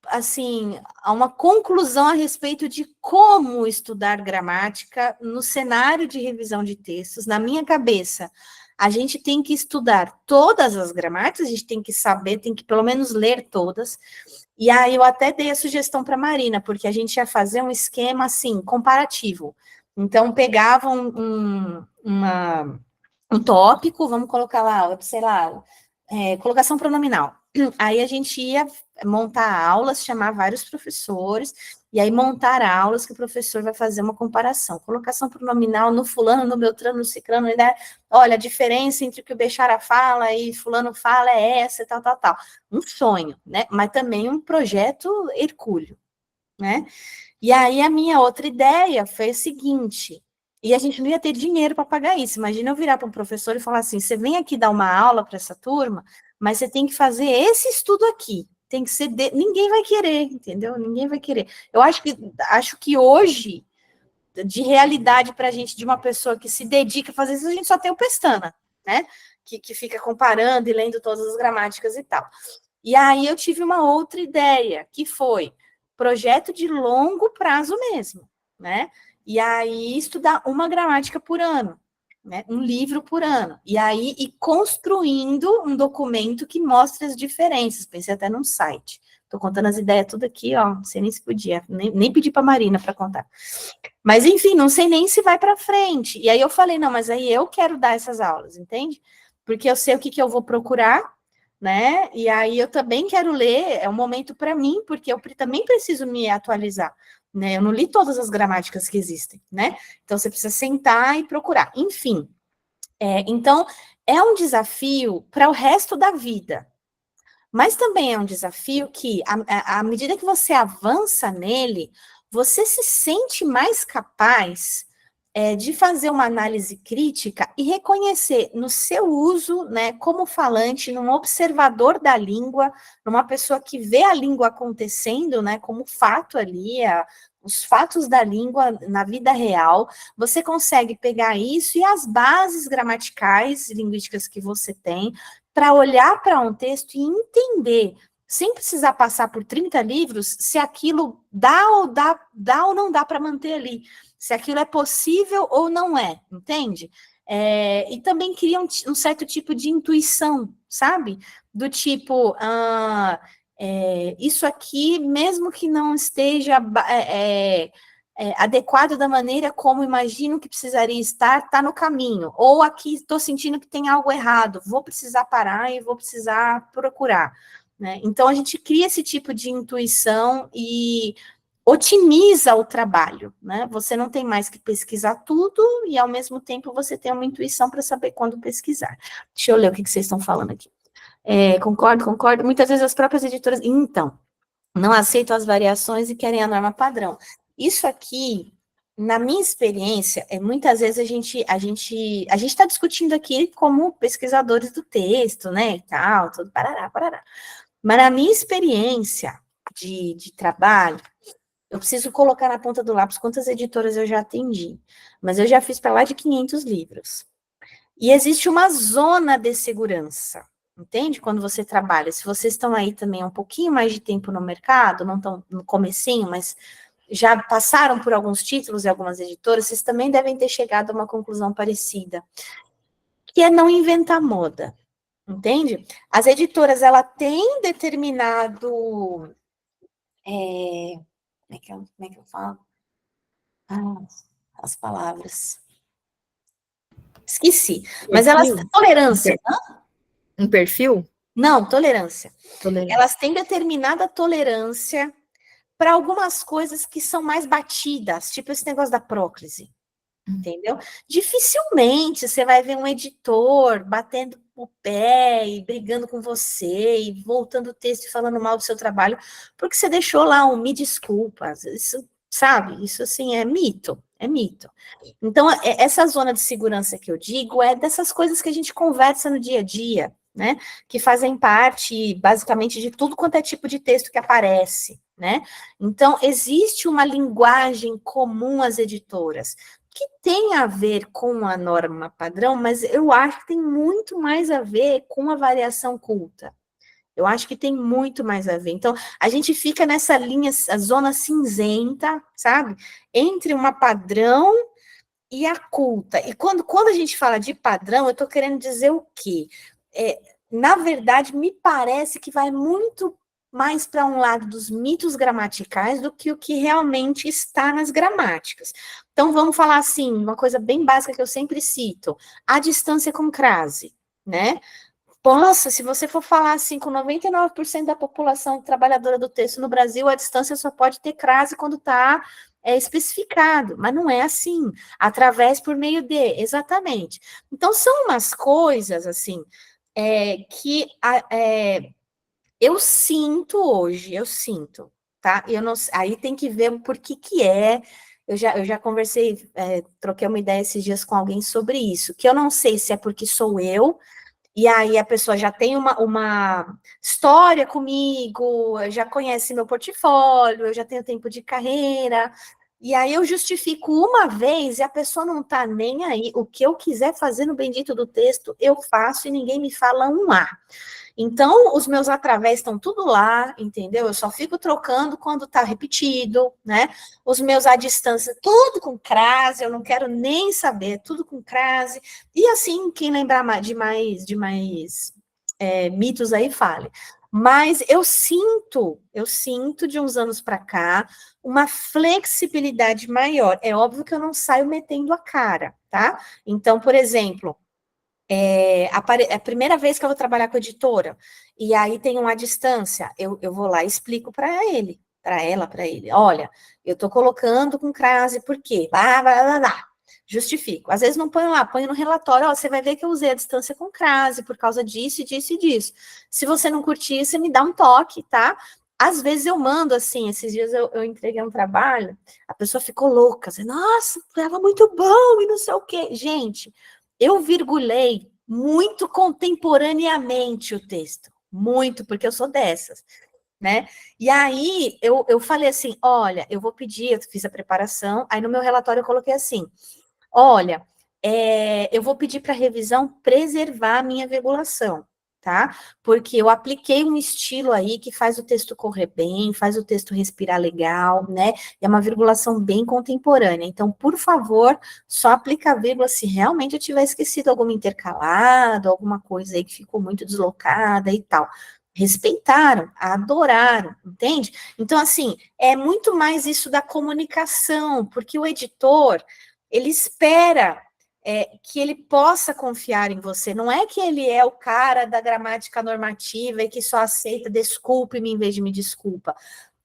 assim, a uma conclusão a respeito de como estudar gramática no cenário de revisão de textos. Na minha cabeça, a gente tem que estudar todas as gramáticas, a gente tem que saber, tem que pelo menos ler todas. E aí eu até dei a sugestão para a Marina, porque a gente ia fazer um esquema, assim, comparativo. Então, pegava um tópico, vamos colocar lá, sei lá, colocação pronominal. Aí a gente ia montar aulas, chamar vários professores, e aí montar aulas que o professor vai fazer uma comparação. Colocação pronominal no fulano, no beltrano, no ciclano, né? Olha, a diferença entre o que o Bechara fala e fulano fala é essa, tal, tal, tal. Um sonho, né? Mas também um projeto hercúleo, né? E aí a minha outra ideia foi a seguinte, e a gente não ia ter dinheiro para pagar isso. Imagina eu virar para um professor e falar assim, você vem aqui dar uma aula para essa turma, mas você tem que fazer esse estudo aqui. Tem que ser ninguém vai querer, entendeu? Ninguém vai querer. Eu acho que hoje, de realidade para a gente, de uma pessoa que se dedica a fazer isso, a gente só tem o Pestana, né? Que fica comparando e lendo todas as gramáticas e tal. E aí eu tive uma outra ideia, que foi projeto de longo prazo mesmo, né? E aí estudar uma gramática por ano, né? Um livro por ano. E aí ir construindo um documento que mostre as diferenças. Pensei até num site. Estou contando as ideias tudo aqui, ó. Não sei nem se podia, nem pedi para a Marina para contar. Mas, enfim, não sei nem se vai para frente. E aí eu falei, não, mas aí eu quero dar essas aulas, entende? Porque eu sei o que eu vou procurar, né? E aí eu também quero ler, é um momento para mim, porque eu também preciso me atualizar, né? Eu não li todas as gramáticas que existem, né? Então você precisa sentar e procurar. Enfim, então é um desafio para o resto da vida, mas também é um desafio que, à medida que você avança nele, você se sente mais capaz de fazer uma análise crítica e reconhecer no seu uso, né, como falante, num observador da língua, numa pessoa que vê a língua acontecendo, né, como fato ali, os fatos da língua na vida real, você consegue pegar isso e as bases gramaticais e linguísticas que você tem para olhar para um texto e entender, sem precisar passar por 30 livros, se aquilo dá ou não dá para manter ali, se aquilo é possível ou não é, entende? E também cria um certo tipo de intuição, sabe? Do tipo, isso aqui, mesmo que não esteja adequado da maneira como imagino que precisaria estar, está no caminho. Ou aqui estou sentindo que tem algo errado, vou precisar parar e vou precisar procurar. Né? Então, a gente cria esse tipo de intuição e otimiza o trabalho, né? Você não tem mais que pesquisar tudo e, ao mesmo tempo, você tem uma intuição para saber quando pesquisar. Deixa eu ler o que vocês estão falando aqui. Concordo. Muitas vezes as próprias editoras, então, não aceitam as variações e querem a norma padrão. Isso aqui, na minha experiência, muitas vezes a gente está discutindo aqui como pesquisadores do texto, né, e tal, tudo parará. Mas na minha experiência de trabalho, eu preciso colocar na ponta do lápis quantas editoras eu já atendi, mas eu já fiz para lá de 500 livros. E existe uma zona de segurança, entende? Quando você trabalha, se vocês estão aí também há um pouquinho mais de tempo no mercado, não estão no comecinho, mas já passaram por alguns títulos e algumas editoras, vocês também devem ter chegado a uma conclusão parecida, que é não inventar moda, entende? As editoras, ela tem determinado... Como é que eu falo? As palavras. Esqueci. Mas elas... Tolerância. Um perfil? Não, tolerância. Elas têm determinada tolerância para algumas coisas que são mais batidas, tipo esse negócio da próclise, entendeu? Dificilmente você vai ver um editor batendo o pé e brigando com você e voltando o texto e falando mal do seu trabalho, porque você deixou lá um me desculpa, isso, sabe? Isso, assim, é mito. Então, essa zona de segurança que eu digo é dessas coisas que a gente conversa no dia a dia, né? Que fazem parte, basicamente, de tudo quanto é tipo de texto que aparece, né? Então, existe uma linguagem comum às editoras, que tem a ver com a norma padrão, mas eu acho que tem muito mais a ver com a variação culta. Eu acho que tem muito mais a ver. Então, a gente fica nessa linha, a zona cinzenta, sabe? Entre uma padrão e a culta. E quando a gente fala de padrão, eu estou querendo dizer o quê? Na verdade, me parece que vai muito mais para um lado dos mitos gramaticais do que o que realmente está nas gramáticas. Então, vamos falar assim, uma coisa bem básica que eu sempre cito, a distância com crase, né? Nossa, se você for falar assim com 99% da população trabalhadora do texto no Brasil, a distância só pode ter crase quando está especificado, mas não é assim, através por meio de, exatamente. Então, são umas coisas, assim, que eu sinto hoje, tá? Eu não, aí tem que ver por que é. Eu já conversei, troquei uma ideia esses dias com alguém sobre isso, que eu não sei se é porque sou eu, e aí a pessoa já tem uma história comigo, já conhece meu portfólio, eu já tenho tempo de carreira, e aí eu justifico uma vez e a pessoa não tá nem aí. O que eu quiser fazer no bendito do texto, eu faço e ninguém me fala um A. Então, os meus através estão tudo lá, entendeu? Eu só fico trocando quando tá repetido, né? Os meus à distância, tudo com crase, eu não quero nem saber, tudo com crase. E assim, quem lembrar de mais mitos aí, fale. Mas eu sinto de uns anos para cá uma flexibilidade maior. É óbvio que eu não saio metendo a cara, tá? Então, por exemplo, é a primeira vez que eu vou trabalhar com editora, e aí tem uma distância, eu vou lá e explico para ele, olha, eu estou colocando com crase, por quê? Lá. Justifico. Às vezes não ponho lá, ponho no relatório, ó, você vai ver que eu usei a distância com crase por causa disso e disso e disso. Se você não curtir, você me dá um toque, tá? Às vezes eu mando assim, esses dias eu entreguei um trabalho, a pessoa ficou louca, assim, nossa, estava muito bom e não sei o quê. Gente, eu virgulei muito contemporaneamente o texto, muito, porque eu sou dessas, né? E aí eu falei assim, olha, eu vou pedir, eu fiz a preparação, aí no meu relatório eu coloquei assim, olha, eu vou pedir para a revisão preservar a minha virgulação, tá? Porque eu apliquei um estilo aí que faz o texto correr bem, faz o texto respirar legal, né? É uma virgulação bem contemporânea. Então, por favor, só aplica a vírgula se realmente eu tiver esquecido algum intercalado, alguma coisa aí que ficou muito deslocada e tal. Respeitaram, adoraram, entende? Então, assim, é muito mais isso da comunicação, porque o editor, ele espera que ele possa confiar em você. Não é que ele é o cara da gramática normativa e que só aceita desculpe-me em vez de me desculpa.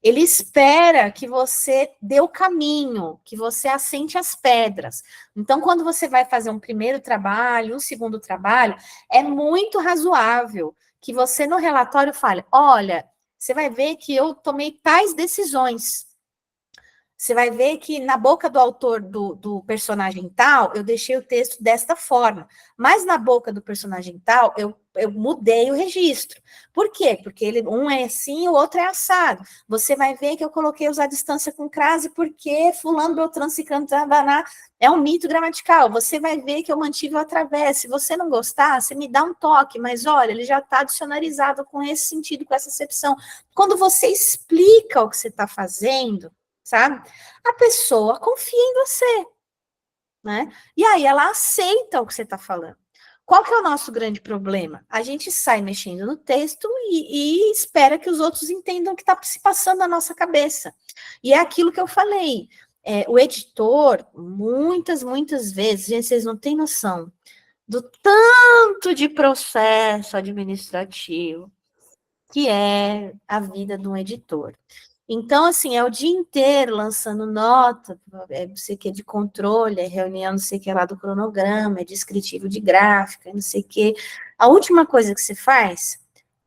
Ele espera que você dê o caminho, que você assente as pedras. Então, quando você vai fazer um primeiro trabalho, um segundo trabalho, é muito razoável que você no relatório fale, olha, você vai ver que eu tomei tais decisões. Você vai ver que na boca do autor do personagem tal, eu deixei o texto desta forma. Mas na boca do personagem tal, eu mudei o registro. Por quê? Porque um é assim e o outro é assado. Você vai ver que eu coloquei usar distância com crase porque fulano, beltrano, ciclano, tabaná, é um mito gramatical. Você vai ver que eu mantive o através. Se você não gostar, você me dá um toque. Mas olha, ele já está dicionarizado com esse sentido, com essa acepção. Quando você explica o que você está fazendo, sabe? A pessoa confia em você, né? E aí ela aceita o que você está falando. Qual que é o nosso grande problema? A gente sai mexendo no texto e espera que os outros entendam o que está se passando na nossa cabeça. E é aquilo que eu falei. O editor, muitas vezes, gente, vocês não têm noção do tanto de processo administrativo que é a vida de um editor. Então, assim, é o dia inteiro lançando nota, não sei o que de controle, é reunião, não sei o que lá do cronograma, é descritivo de gráfica, não sei o que. A última coisa que você faz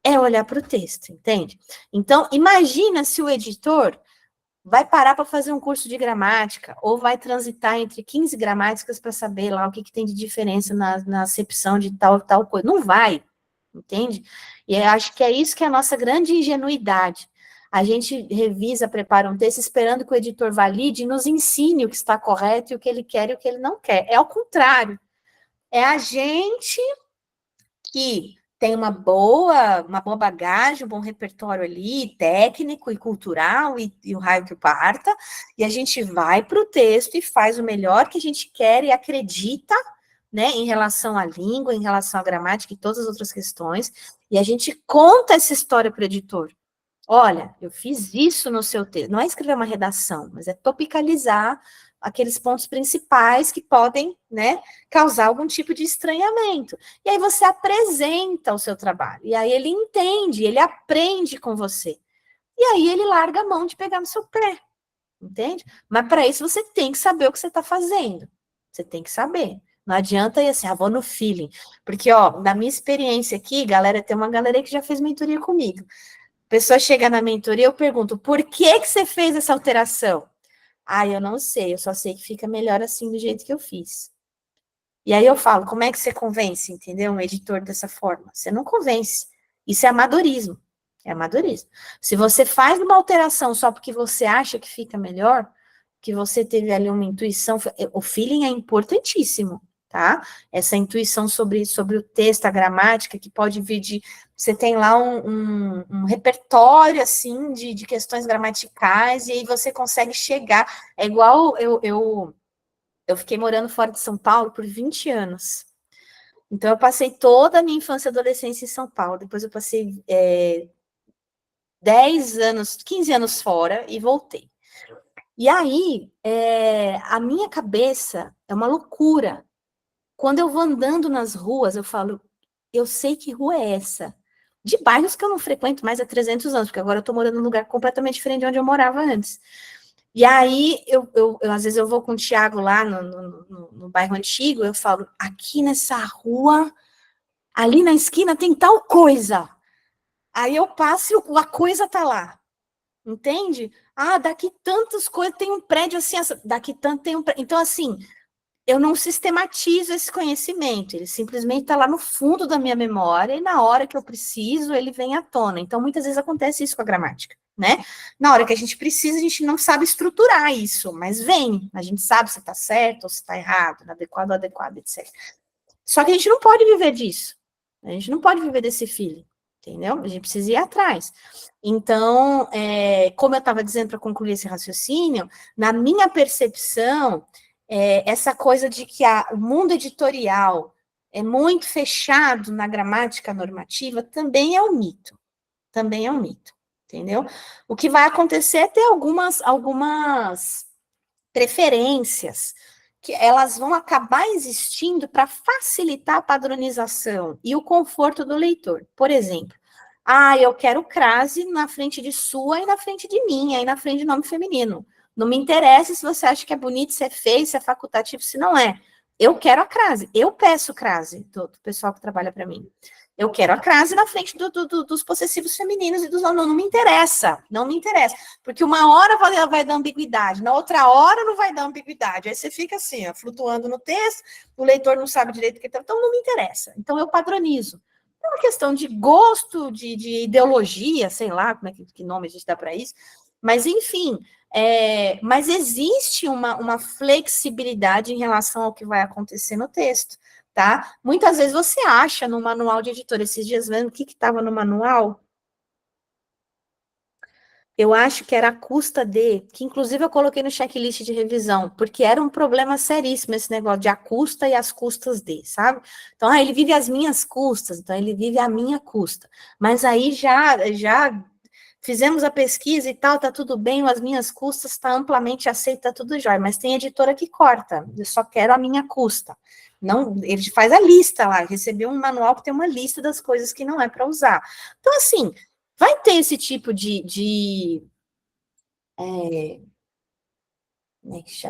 é olhar para o texto, entende? Então, imagina se o editor vai parar para fazer um curso de gramática, ou vai transitar entre 15 gramáticas para saber lá o que tem de diferença na acepção de tal coisa. Não vai, entende? E eu acho que é isso que é a nossa grande ingenuidade. A gente revisa, prepara um texto esperando que o editor valide e nos ensine o que está correto e o que ele quer e o que ele não quer. É ao contrário. É a gente que tem uma boa bagagem, um bom repertório ali, técnico e cultural, e o raio que o parta, e a gente vai para o texto e faz o melhor que a gente quer e acredita, né, em relação à língua, em relação à gramática e todas as outras questões, e a gente conta essa história para o editor. Olha, eu fiz isso no seu texto. Não é escrever uma redação, mas é topicalizar aqueles pontos principais que podem, né, causar algum tipo de estranhamento. E aí você apresenta o seu trabalho. E aí ele entende, ele aprende com você. E aí ele larga a mão de pegar no seu pé. Entende? Mas para isso você tem que saber o que você está fazendo. Você tem que saber. Não adianta ir assim, vou no feeling. Porque, ó, na minha experiência aqui, galera, tem uma galera que já fez mentoria comigo. A pessoa chega na mentoria, eu pergunto, por que você fez essa alteração? Eu não sei, eu só sei que fica melhor assim do jeito que eu fiz. E aí eu falo, como é que você convence, entendeu? Um editor dessa forma? Você não convence. Isso é amadorismo. É amadorismo. Se você faz uma alteração só porque você acha que fica melhor, que você teve ali uma intuição, o feeling é importantíssimo, tá? Essa intuição sobre o texto, a gramática, que pode vir de... Você tem lá um repertório, assim, de questões gramaticais, e aí você consegue chegar... É igual eu fiquei morando fora de São Paulo por 20 anos. Então, eu passei toda a minha infância e adolescência em São Paulo. Depois eu passei 10 anos, 15 anos fora e voltei. E aí, a minha cabeça é uma loucura. Quando eu vou andando nas ruas, eu falo, eu sei que rua é essa. De bairros que eu não frequento mais há 300 anos, porque agora eu estou morando num lugar completamente diferente de onde eu morava antes. E aí, às vezes eu vou com o Thiago lá no bairro antigo, eu falo, aqui nessa rua, ali na esquina tem tal coisa. Aí eu passo e a coisa tá lá. Entende? Daqui tantas coisas, tem um prédio assim, daqui tanto tem um prédio. Então, assim, eu não sistematizo esse conhecimento, ele simplesmente está lá no fundo da minha memória e na hora que eu preciso, ele vem à tona. Então, muitas vezes acontece isso com a gramática, né? Na hora que a gente precisa, a gente não sabe estruturar isso, mas vem, a gente sabe se está certo ou se está errado, adequado, etc. Só que a gente não pode viver disso, a gente não pode viver desse feeling, entendeu? A gente precisa ir atrás. Então, como eu estava dizendo para concluir esse raciocínio, na minha percepção, essa coisa de que o mundo editorial é muito fechado na gramática normativa também é um mito. Também é um mito, entendeu? O que vai acontecer é ter algumas preferências que elas vão acabar existindo para facilitar a padronização e o conforto do leitor. Por exemplo, eu quero crase na frente de sua e na frente de minha, e na frente de nome feminino. Não me interessa se você acha que é bonito, se é feio, se é facultativo, se não é. Eu quero a crase, eu peço crase do pessoal que trabalha para mim. Eu quero a crase na frente dos possessivos femininos e dos não me interessa, porque uma hora vai dar ambiguidade, na outra hora não vai dar ambiguidade, aí você fica assim, flutuando no texto, o leitor não sabe direito o que está, então não me interessa, então eu padronizo. É uma questão de gosto, de ideologia, sei lá, como é que nome a gente dá para isso, mas enfim, mas existe uma flexibilidade em relação ao que vai acontecer no texto, tá? Muitas vezes você acha no manual de editor, esses dias vendo o que estava no manual, eu acho que era a custa de, que inclusive eu coloquei no checklist de revisão, porque era um problema seríssimo esse negócio de a custa e as custas de, sabe? Então, ele vive às minhas custas, então ele vive à minha custa. Mas aí já fizemos a pesquisa e tal, tá tudo bem, as minhas custas tá amplamente aceita, tá tudo jóia, mas tem editora que corta, eu só quero a minha custa. Não, ele faz a lista lá, recebeu um manual que tem uma lista das coisas que não é para usar. Então, assim, vai ter esse tipo de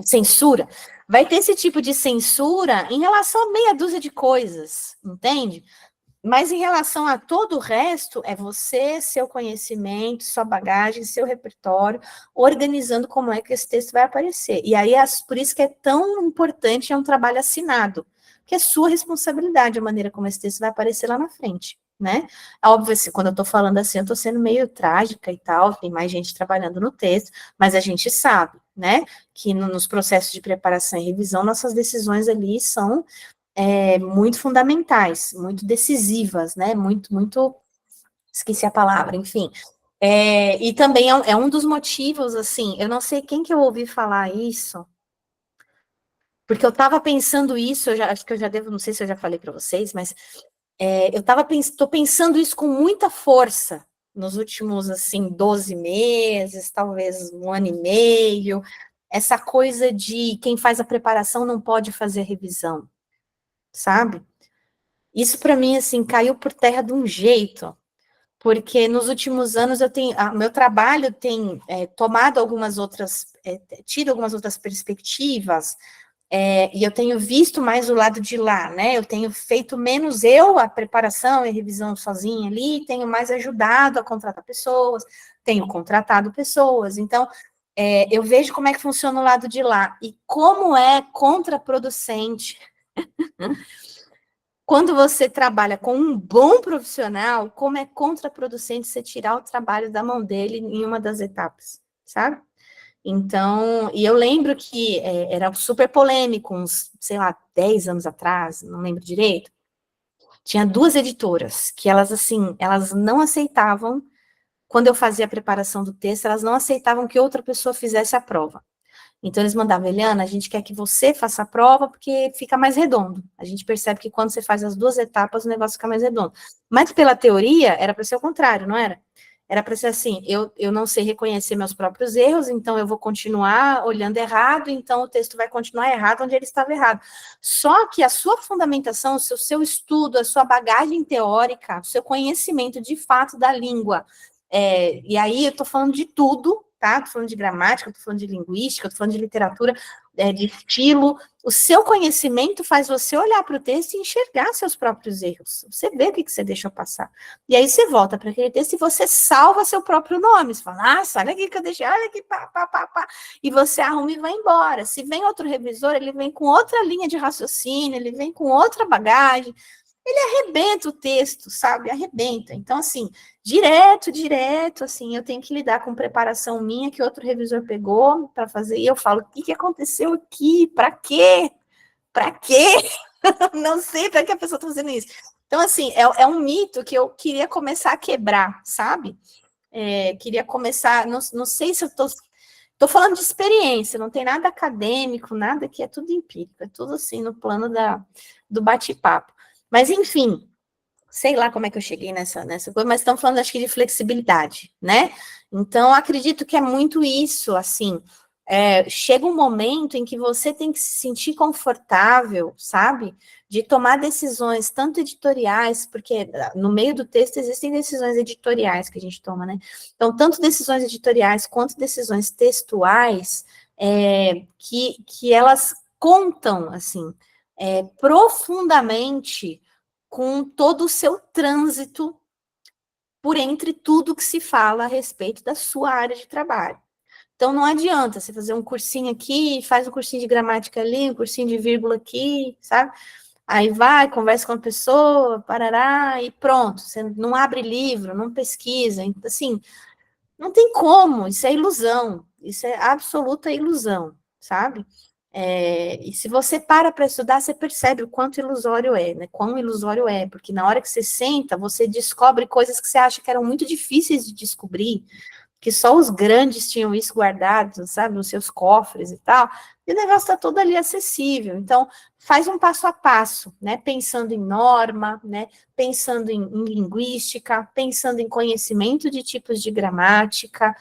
censura, vai ter esse tipo de censura em relação a meia dúzia de coisas, entende? Mas em relação a todo o resto, é você, seu conhecimento, sua bagagem, seu repertório, organizando como é que esse texto vai aparecer. E aí, por isso que é tão importante, é um trabalho assinado, que é sua responsabilidade a maneira como esse texto vai aparecer lá na frente, né? Óbvio, assim, quando eu tô falando assim, eu tô sendo meio trágica e tal, tem mais gente trabalhando no texto, mas a gente sabe, né, que nos processos de preparação e revisão, nossas decisões ali são muito fundamentais, muito decisivas, né? Muito, esqueci a palavra, enfim. E também é um dos motivos, assim, eu não sei quem que eu ouvi falar isso, porque eu estava pensando isso, acho que eu já devo, não sei se eu já falei para vocês, mas estou pensando isso com muita força nos últimos, assim, 12 meses, talvez 1 ano e meio, essa coisa de quem faz a preparação não pode fazer a revisão, sabe? Isso para mim, assim, caiu por terra de um jeito, porque nos últimos anos meu trabalho tem tomado algumas outras, tido algumas outras perspectivas, e eu tenho visto mais o lado de lá, né? Eu tenho feito menos a preparação e a revisão sozinha ali, tenho mais ajudado a contratar pessoas, tenho contratado pessoas, então eu vejo como é que funciona o lado de lá, e como é contraproducente quando você trabalha com um bom profissional, como é contraproducente você tirar o trabalho da mão dele em uma das etapas, sabe? Então, e eu lembro que era super polêmico, uns, sei lá, 10 anos atrás, não lembro direito, tinha 2 editoras que elas, assim, elas não aceitavam, quando eu fazia a preparação do texto, elas não aceitavam que outra pessoa fizesse a prova. Então, eles mandavam, Eliana, a gente quer que você faça a prova, porque fica mais redondo. A gente percebe que quando você faz as 2 etapas, o negócio fica mais redondo. Mas, pela teoria, era para ser o contrário, não era? Era para ser assim, eu não sei reconhecer meus próprios erros, então eu vou continuar olhando errado, então o texto vai continuar errado onde ele estava errado. Só que a sua fundamentação, o seu estudo, a sua bagagem teórica, o seu conhecimento de fato da língua, e aí eu estou falando de tudo, tá? Estou falando de gramática, estou falando de linguística, estou falando de literatura, de estilo. O seu conhecimento faz você olhar para o texto e enxergar seus próprios erros. Você vê o que você deixou passar. E aí você volta para aquele texto e você salva seu próprio nome. Você fala, olha aqui que eu deixei, olha aqui, pá. E você arruma e vai embora. Se vem outro revisor, ele vem com outra linha de raciocínio, ele vem com outra bagagem. Ele arrebenta o texto, sabe? Arrebenta. Então, assim, direto, assim, eu tenho que lidar com preparação minha que outro revisor pegou para fazer, e eu falo, o que aconteceu aqui? Para quê? Para quê? Não sei para que a pessoa está fazendo isso. Então, assim, é um mito que eu queria começar a quebrar, sabe? Queria começar, não sei se eu estou falando de experiência, não tem nada acadêmico, nada que é tudo empírico, é tudo assim no plano do bate-papo. Mas, enfim, sei lá como é que eu cheguei nessa coisa, mas estamos falando, acho que, de flexibilidade, né? Então, acredito que é muito isso, assim, chega um momento em que você tem que se sentir confortável, sabe? De tomar decisões, tanto editoriais, porque no meio do texto existem decisões editoriais que a gente toma, né? Então, tanto decisões editoriais quanto decisões textuais, que elas contam, assim, profundamente com todo o seu trânsito por entre tudo que se fala a respeito da sua área de trabalho. Então, não adianta você fazer um cursinho aqui, faz um cursinho de gramática ali, um cursinho de vírgula aqui, sabe? Aí vai, conversa com a pessoa, parará, e pronto. Você não abre livro, não pesquisa. Então, assim, não tem como, isso é ilusão. Isso é absoluta ilusão, sabe? E se você para estudar, você percebe o quanto ilusório é, né? Quão ilusório é, porque na hora que você senta, você descobre coisas que você acha que eram muito difíceis de descobrir, que só os grandes tinham isso guardado, sabe, nos seus cofres e tal, e o negócio está todo ali acessível. Então, faz um passo a passo, né? Pensando em norma, né? Pensando em linguística, pensando em conhecimento de tipos de gramática,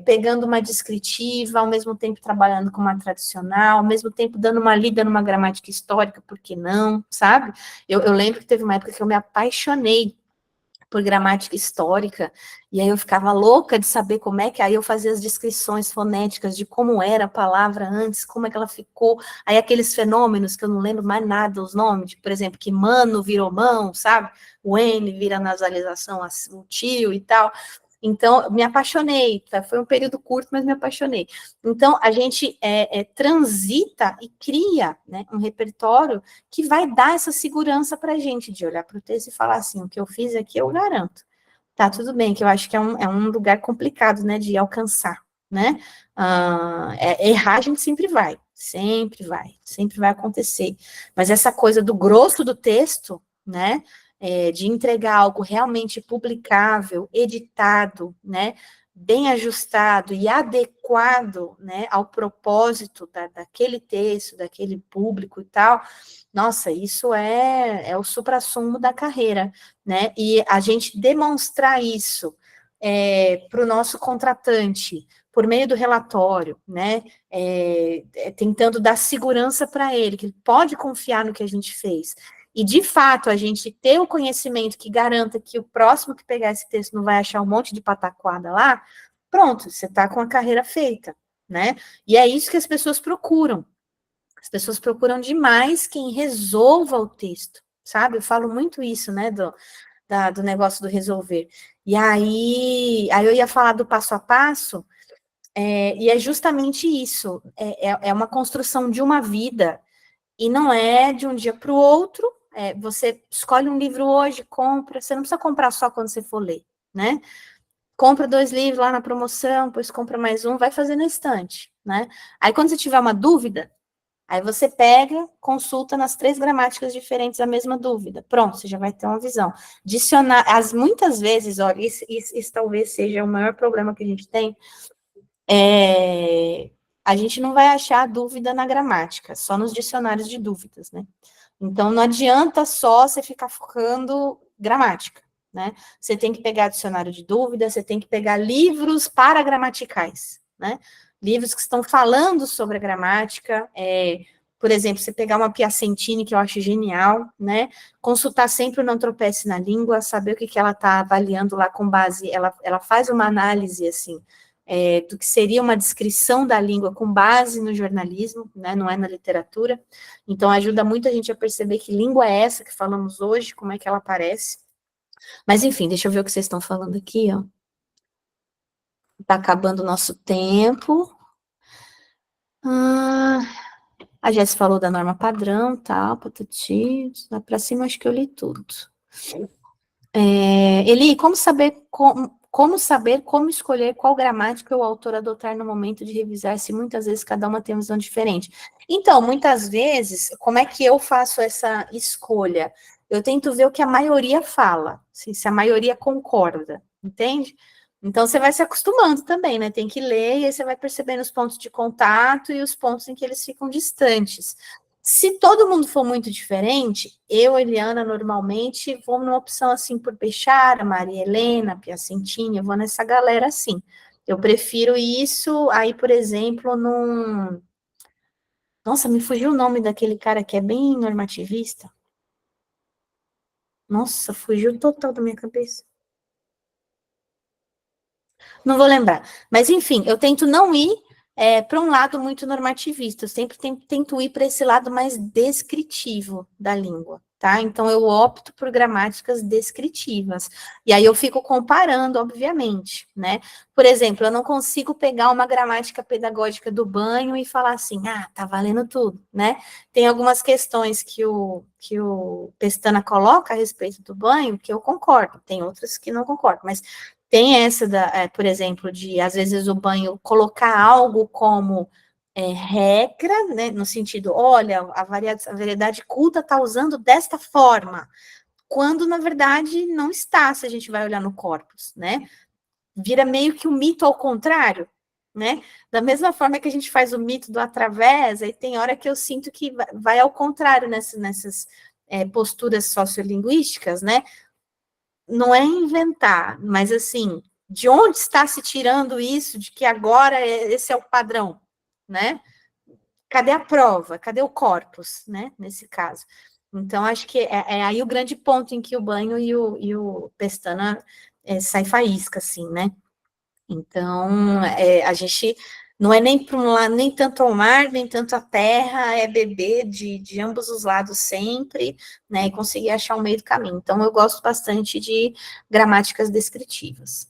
pegando uma descritiva, ao mesmo tempo trabalhando com uma tradicional, ao mesmo tempo dando uma lida numa gramática histórica, por que não, sabe? Eu lembro que teve uma época que eu me apaixonei por gramática histórica, e aí eu ficava louca de saber como é que, aí eu fazia as descrições fonéticas de como era a palavra antes, como é que ela ficou, aí aqueles fenômenos que eu não lembro mais nada, os nomes, por exemplo, que mano virou mão, sabe? O N vira nasalização, o tio e tal. Então, me apaixonei, tá? Foi um período curto, mas me apaixonei. Então, a gente transita e cria, né, um repertório que vai dar essa segurança para a gente, de olhar para o texto e falar assim, o que eu fiz aqui eu garanto. Tá, tudo bem, que eu acho que é um lugar complicado, né, de alcançar, né? Errar a gente sempre vai acontecer. Mas essa coisa do grosso do texto, né? De entregar algo realmente publicável, editado, né? Bem ajustado e adequado, né, ao propósito daquele texto, daquele público e tal, nossa, isso é o suprassumo da carreira, né, e a gente demonstrar isso para o nosso contratante, por meio do relatório, né, tentando dar segurança para ele, que ele pode confiar no que a gente fez, e, de fato, a gente ter o conhecimento que garanta que o próximo que pegar esse texto não vai achar um monte de pataquada lá, pronto, você está com a carreira feita, né? E é isso que as pessoas procuram. As pessoas procuram demais quem resolva o texto, sabe? Eu falo muito isso, né, do negócio do resolver. E aí eu ia falar do passo a passo, e é justamente isso. É uma construção de uma vida, e não é de um dia para o outro. Você escolhe um livro hoje, compra, você não precisa comprar só quando você for ler, né? Compra 2 livros lá na promoção, depois compra mais um, vai fazer na estante, né? Aí quando você tiver uma dúvida, aí você pega, consulta nas 3 gramáticas diferentes a mesma dúvida. Pronto, você já vai ter uma visão. Muitas vezes, olha, isso talvez seja o maior problema que a gente tem, a gente não vai achar dúvida na gramática, só nos dicionários de dúvidas, né? Então, não adianta só você ficar focando gramática, né? Você tem que pegar dicionário de dúvidas, você tem que pegar livros paragramaticais, né? Livros que estão falando sobre a gramática, por exemplo, você pegar uma Piacentini, que eu acho genial, né? Consultar sempre o Não Tropece na Língua, saber o que ela está avaliando lá com base, ela faz uma análise, assim, do que seria uma descrição da língua com base no jornalismo, né, não é na literatura. Então, ajuda muito a gente a perceber que língua é essa que falamos hoje, como é que ela aparece. Mas, enfim, deixa eu ver o que vocês estão falando aqui, ó. Está acabando o nosso tempo. A Jéssica falou da norma padrão, tal, patati, lá para cima acho que eu li tudo. Eli, como saber como escolher qual gramática o autor adotar no momento de revisar, se muitas vezes cada uma tem uma visão diferente? Então, muitas vezes, como é que eu faço essa escolha? Eu tento ver o que a maioria fala, se a maioria concorda, entende? Então, você vai se acostumando também, né? Tem que ler, e aí você vai percebendo os pontos de contato e os pontos em que eles ficam distantes. Se todo mundo for muito diferente, eu, Eliana, normalmente vou numa opção assim por Bechara, Maria Helena, Piacentini, eu vou nessa galera assim. Eu prefiro isso, aí, por exemplo, Nossa, me fugiu o nome daquele cara que é bem normativista. Nossa, fugiu total da minha cabeça. Não vou lembrar. Mas, enfim, eu tento não ir para um lado muito normativista. Eu sempre tento ir para esse lado mais descritivo da língua, tá? Então, eu opto por gramáticas descritivas. E aí eu fico comparando, obviamente, né? Por exemplo, eu não consigo pegar uma gramática pedagógica do banho e falar assim, tá valendo tudo, né? Tem algumas questões que o Pestana coloca a respeito do banho que eu concordo, tem outras que não concordo, mas tem essa, por exemplo, de, às vezes, o banho colocar algo como regra, né, no sentido, olha, a variedade culta está usando desta forma, quando, na verdade, não está, se a gente vai olhar no corpus, né? Vira meio que um mito ao contrário, né? Da mesma forma que a gente faz o mito do através, aí tem hora que eu sinto que vai ao contrário nessas posturas sociolinguísticas, né? Não é inventar, mas assim, de onde está se tirando isso, de que agora esse é o padrão, né? Cadê a prova? Cadê o corpus, né? Nesse caso. Então, acho que é aí o grande ponto em que o banho e o Pestana sai faísca, assim, né? Então, a gente não é nem para um lado, nem tanto ao mar, nem tanto à terra, é beber de ambos os lados sempre, né, e conseguir achar o meio do caminho. Então, eu gosto bastante de gramáticas descritivas.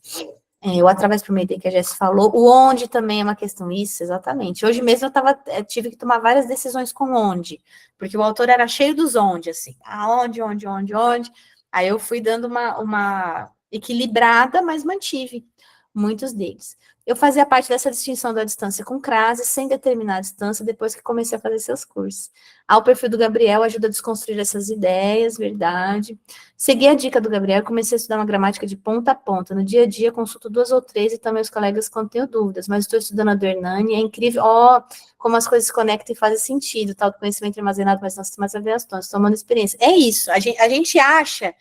O através por meio que a Jess falou, o onde também é uma questão, isso, exatamente. Hoje mesmo eu tive que tomar várias decisões com onde, porque o autor era cheio dos onde, assim, aonde, onde. Aí eu fui dando uma equilibrada, mas mantive muitos deles. Eu fazia parte dessa distinção da distância com crase, sem determinar a distância, depois que comecei a fazer seus cursos. O perfil do Gabriel ajuda a desconstruir essas ideias, verdade. Segui a dica do Gabriel, comecei a estudar uma gramática de ponta a ponta. No dia a dia, consulto 2 ou 3 e também os colegas quando tenho dúvidas, mas estou estudando a do Hernani, é incrível, como as coisas se conectam e fazem sentido, tal do conhecimento armazenado, mas não sistemas aviações, tomando experiência. É isso, a gente acha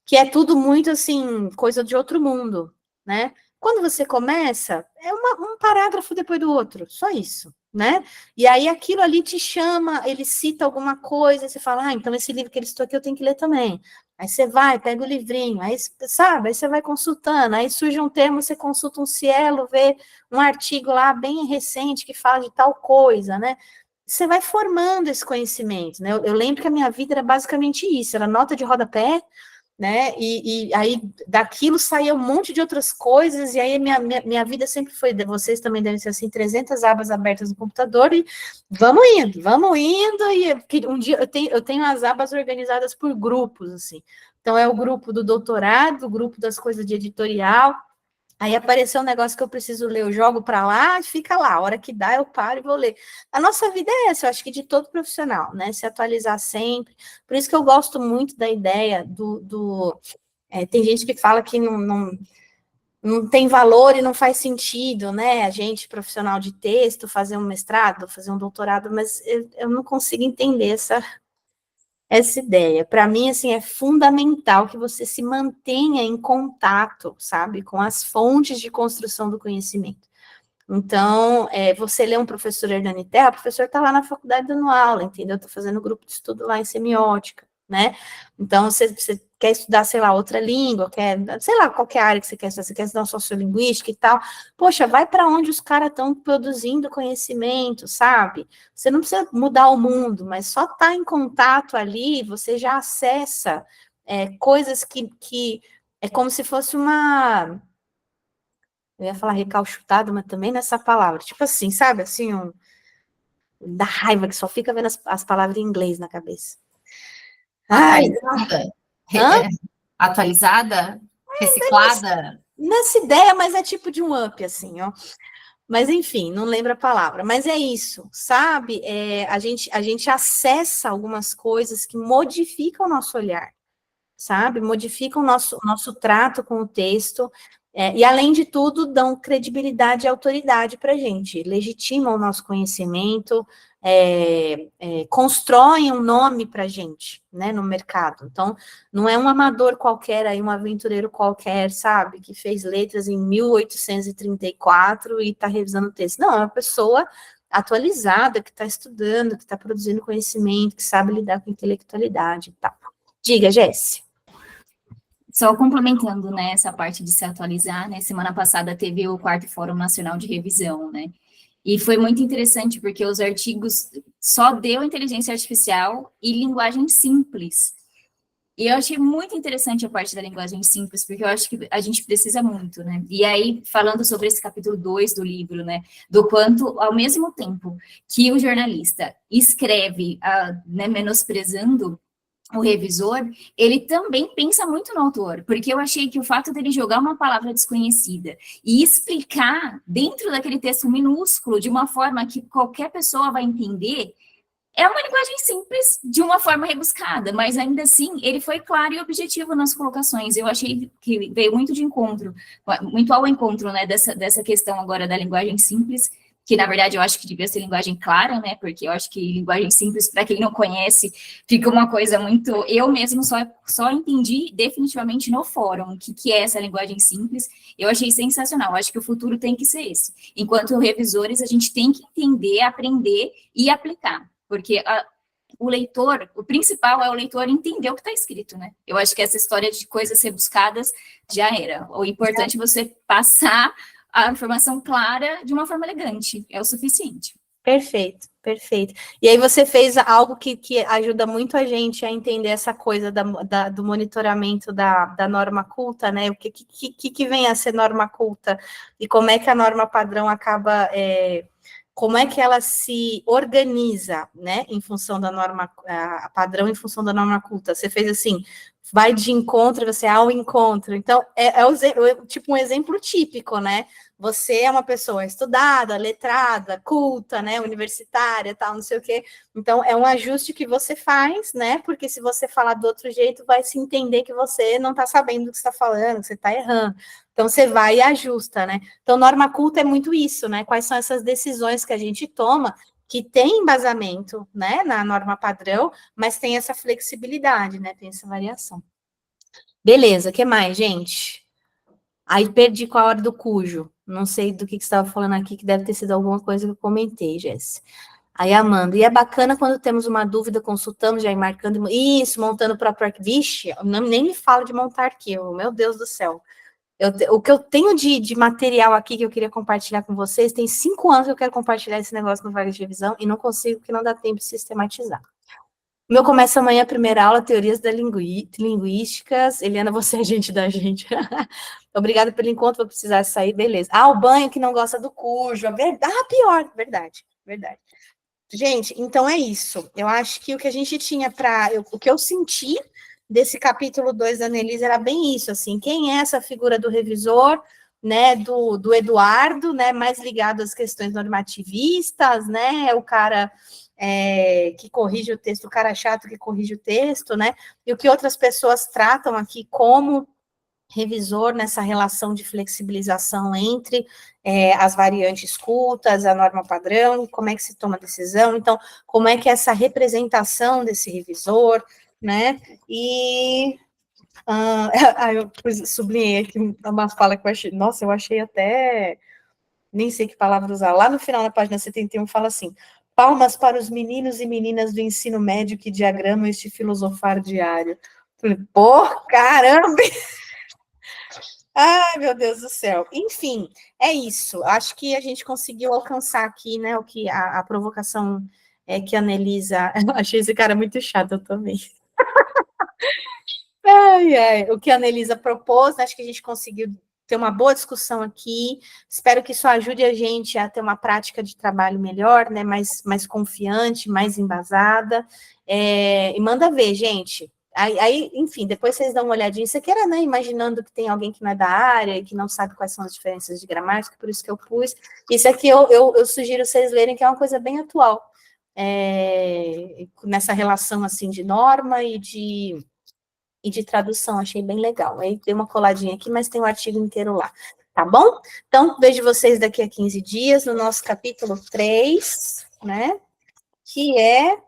que é tudo muito, assim, coisa de outro mundo, né? Quando você começa, é um parágrafo depois do outro, só isso, né? E aí aquilo ali te chama, ele cita alguma coisa, você fala, então esse livro que ele citou aqui eu tenho que ler também. Aí você vai, pega o livrinho, aí, sabe, aí você vai consultando, aí surge um termo, você consulta um Cielo, vê um artigo lá bem recente que fala de tal coisa, né? Você vai formando esse conhecimento, né? Eu lembro que a minha vida era basicamente isso, era nota de rodapé, né, e aí daquilo saía um monte de outras coisas, e aí minha vida sempre foi, vocês também devem ser assim, 300 abas abertas no computador, e vamos indo, e um dia eu tenho as abas organizadas por grupos, assim, então é o grupo do doutorado, o grupo das coisas de editorial, aí apareceu um negócio que eu preciso ler, eu jogo para lá e fica lá. A hora que dá, eu paro e vou ler. A nossa vida é essa, eu acho que de todo profissional, né? Se atualizar sempre. Por isso que eu gosto muito da ideia tem gente que fala que não tem valor e não faz sentido, né? A gente, profissional de texto, fazer um mestrado, fazer um doutorado, mas eu não consigo entender essa ideia. Para mim, assim, é fundamental que você se mantenha em contato, sabe, com as fontes de construção do conhecimento. Então, você lê um professor Hernani Terra, o professor está lá na faculdade dando aula, entendeu? Está fazendo grupo de estudo lá em semiótica, né? Então, você quer estudar, sei lá, outra língua, sei lá, qualquer área que você quer estudar sociolinguística e tal, poxa, vai para onde os caras estão produzindo conhecimento, sabe? Você não precisa mudar o mundo, mas só estar em contato ali, você já acessa coisas que é como se fosse uma... Eu ia falar recalchutado, mas também nessa palavra. Tipo assim, sabe? Assim, da raiva que só fica vendo as palavras em inglês na cabeça. Ai, Atualizada, atualizada, reciclada. nessa ideia, mas é tipo de um up, assim, ó. Mas, enfim, não lembro a palavra. Mas é isso, sabe? A gente acessa algumas coisas que modificam o nosso olhar, sabe? Modificam o nosso trato com o texto, e, além de tudo, dão credibilidade e autoridade para a gente, legitimam o nosso conhecimento, constroem um nome para a gente, né, no mercado. Então, não é um amador qualquer, aí, um aventureiro qualquer, sabe, que fez letras em 1834 e está revisando o texto. Não, é uma pessoa atualizada, que está estudando, que está produzindo conhecimento, que sabe lidar com intelectualidade e tal. Diga, Jéssica. Só complementando, né, essa parte de se atualizar, né, semana passada teve o 4º Fórum Nacional de Revisão, né, e foi muito interessante, porque os artigos só deu inteligência artificial e linguagem simples, e eu achei muito interessante a parte da linguagem simples, porque eu acho que a gente precisa muito, né, e aí, falando sobre esse capítulo 2 do livro, né, do quanto, ao mesmo tempo que o jornalista escreve, né, menosprezando o revisor, ele também pensa muito no autor, porque eu achei que o fato dele jogar uma palavra desconhecida e explicar dentro daquele texto minúsculo, de uma forma que qualquer pessoa vai entender, é uma linguagem simples, de uma forma rebuscada, mas ainda assim, ele foi claro e objetivo nas colocações. Eu achei que veio muito de encontro, muito ao encontro, né, dessa questão agora da linguagem simples, que na verdade eu acho que devia ser linguagem clara, né, porque eu acho que linguagem simples, para quem não conhece, fica uma coisa muito... Eu mesmo só entendi definitivamente no fórum o que é essa linguagem simples. Eu achei sensacional, eu acho que o futuro tem que ser esse. Enquanto revisores, a gente tem que entender, aprender e aplicar, porque o leitor, o principal é o leitor entender o que está escrito, né? Eu acho que essa história de coisas rebuscadas já era. O importante é você passar a informação clara de uma forma elegante, é o suficiente. Perfeito, perfeito. E aí você fez algo que ajuda muito a gente a entender essa coisa do monitoramento da norma culta, né? O que vem a ser norma culta e como é que a norma padrão acaba... como é que ela se organiza, né, em função da norma padrão, em função da norma culta. Você fez assim, vai de encontro, você ao encontro. Então, tipo um exemplo típico, né? você é uma pessoa estudada, letrada, culta, né, universitária, tal, não sei o quê. Então, é um ajuste que você faz, né, porque se você falar do outro jeito, vai se entender que você não está sabendo o que está falando, que você está errando. Então, você vai e ajusta, né? Então, norma culta é muito isso, né? Quais são essas decisões que a gente toma que tem embasamento, né, na norma padrão, mas tem essa flexibilidade, né? Tem essa variação. Beleza, o que mais, gente? Aí perdi com a hora do cujo. Não sei do que você estava falando aqui, que deve ter sido alguma coisa que eu comentei, Jéssica. Aí, Amanda, e é bacana quando temos uma dúvida, consultamos, já ir marcando, isso, montando o próprio arquivo. Vixe, nem me fala de montar arquivo, meu Deus do céu. O que eu tenho de material aqui que eu queria compartilhar com vocês, tem 5 anos que eu quero compartilhar esse negócio no Vaga de Revisão e não consigo, porque não dá tempo de sistematizar. O meu começa amanhã, a primeira aula, Teorias da Linguísticas. Eliana, você é gente da gente. Obrigada pelo encontro, vou precisar sair, beleza. Ah, o banho que não gosta do cujo. Pior, verdade. Gente, então é isso. Eu acho que o que a gente tinha o que eu senti desse capítulo 2 da Annelise era bem isso, assim, quem é essa figura do revisor, né, do Eduardo, né, mais ligado às questões normativistas, né, o cara que corrige o texto, o cara chato que corrige o texto, né, e o que outras pessoas tratam aqui como revisor nessa relação de flexibilização entre as variantes cultas, a norma padrão, como é que se toma a decisão, então, como é que é essa representação desse revisor, né, e eu sublinhei aqui uma fala que eu achei, nossa, eu achei até, nem sei que palavra usar, lá no final, na página 71, fala assim, palmas para os meninos e meninas do ensino médio que diagramam este filosofar diário. Falei, pô, caramba! Ai, meu Deus do céu. Enfim, é isso. Acho que a gente conseguiu alcançar aqui, né, o que a provocação que a Annelisa... Eu achei esse cara muito chato, eu também. O que a Annelisa propôs, né, acho que a gente conseguiu ter uma boa discussão aqui. Espero que isso ajude a gente a ter uma prática de trabalho melhor, né, mais confiante, mais embasada. E manda ver, gente. Aí, enfim, depois vocês dão uma olhadinha. Você queira, né, imaginando que tem alguém que não é da área e que não sabe quais são as diferenças de gramática, por isso que eu pus. Isso aqui eu sugiro vocês lerem, que é uma coisa bem atual. Nessa relação, assim, de norma e de tradução, achei bem legal. Aí dei uma coladinha aqui, mas tem o artigo inteiro lá, tá bom? Então, vejo vocês daqui a 15 dias no nosso capítulo 3, né? Que é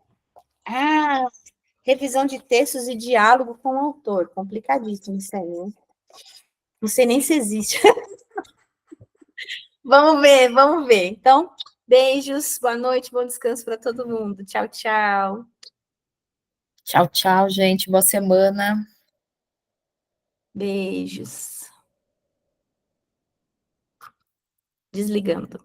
revisão de textos e diálogo com o autor. Complicadíssimo isso aí, né? Não sei nem se existe. Vamos ver. Então, beijos, boa noite, bom descanso para todo mundo. Tchau, tchau. Tchau, tchau, gente. Boa semana. Beijos. Desligando.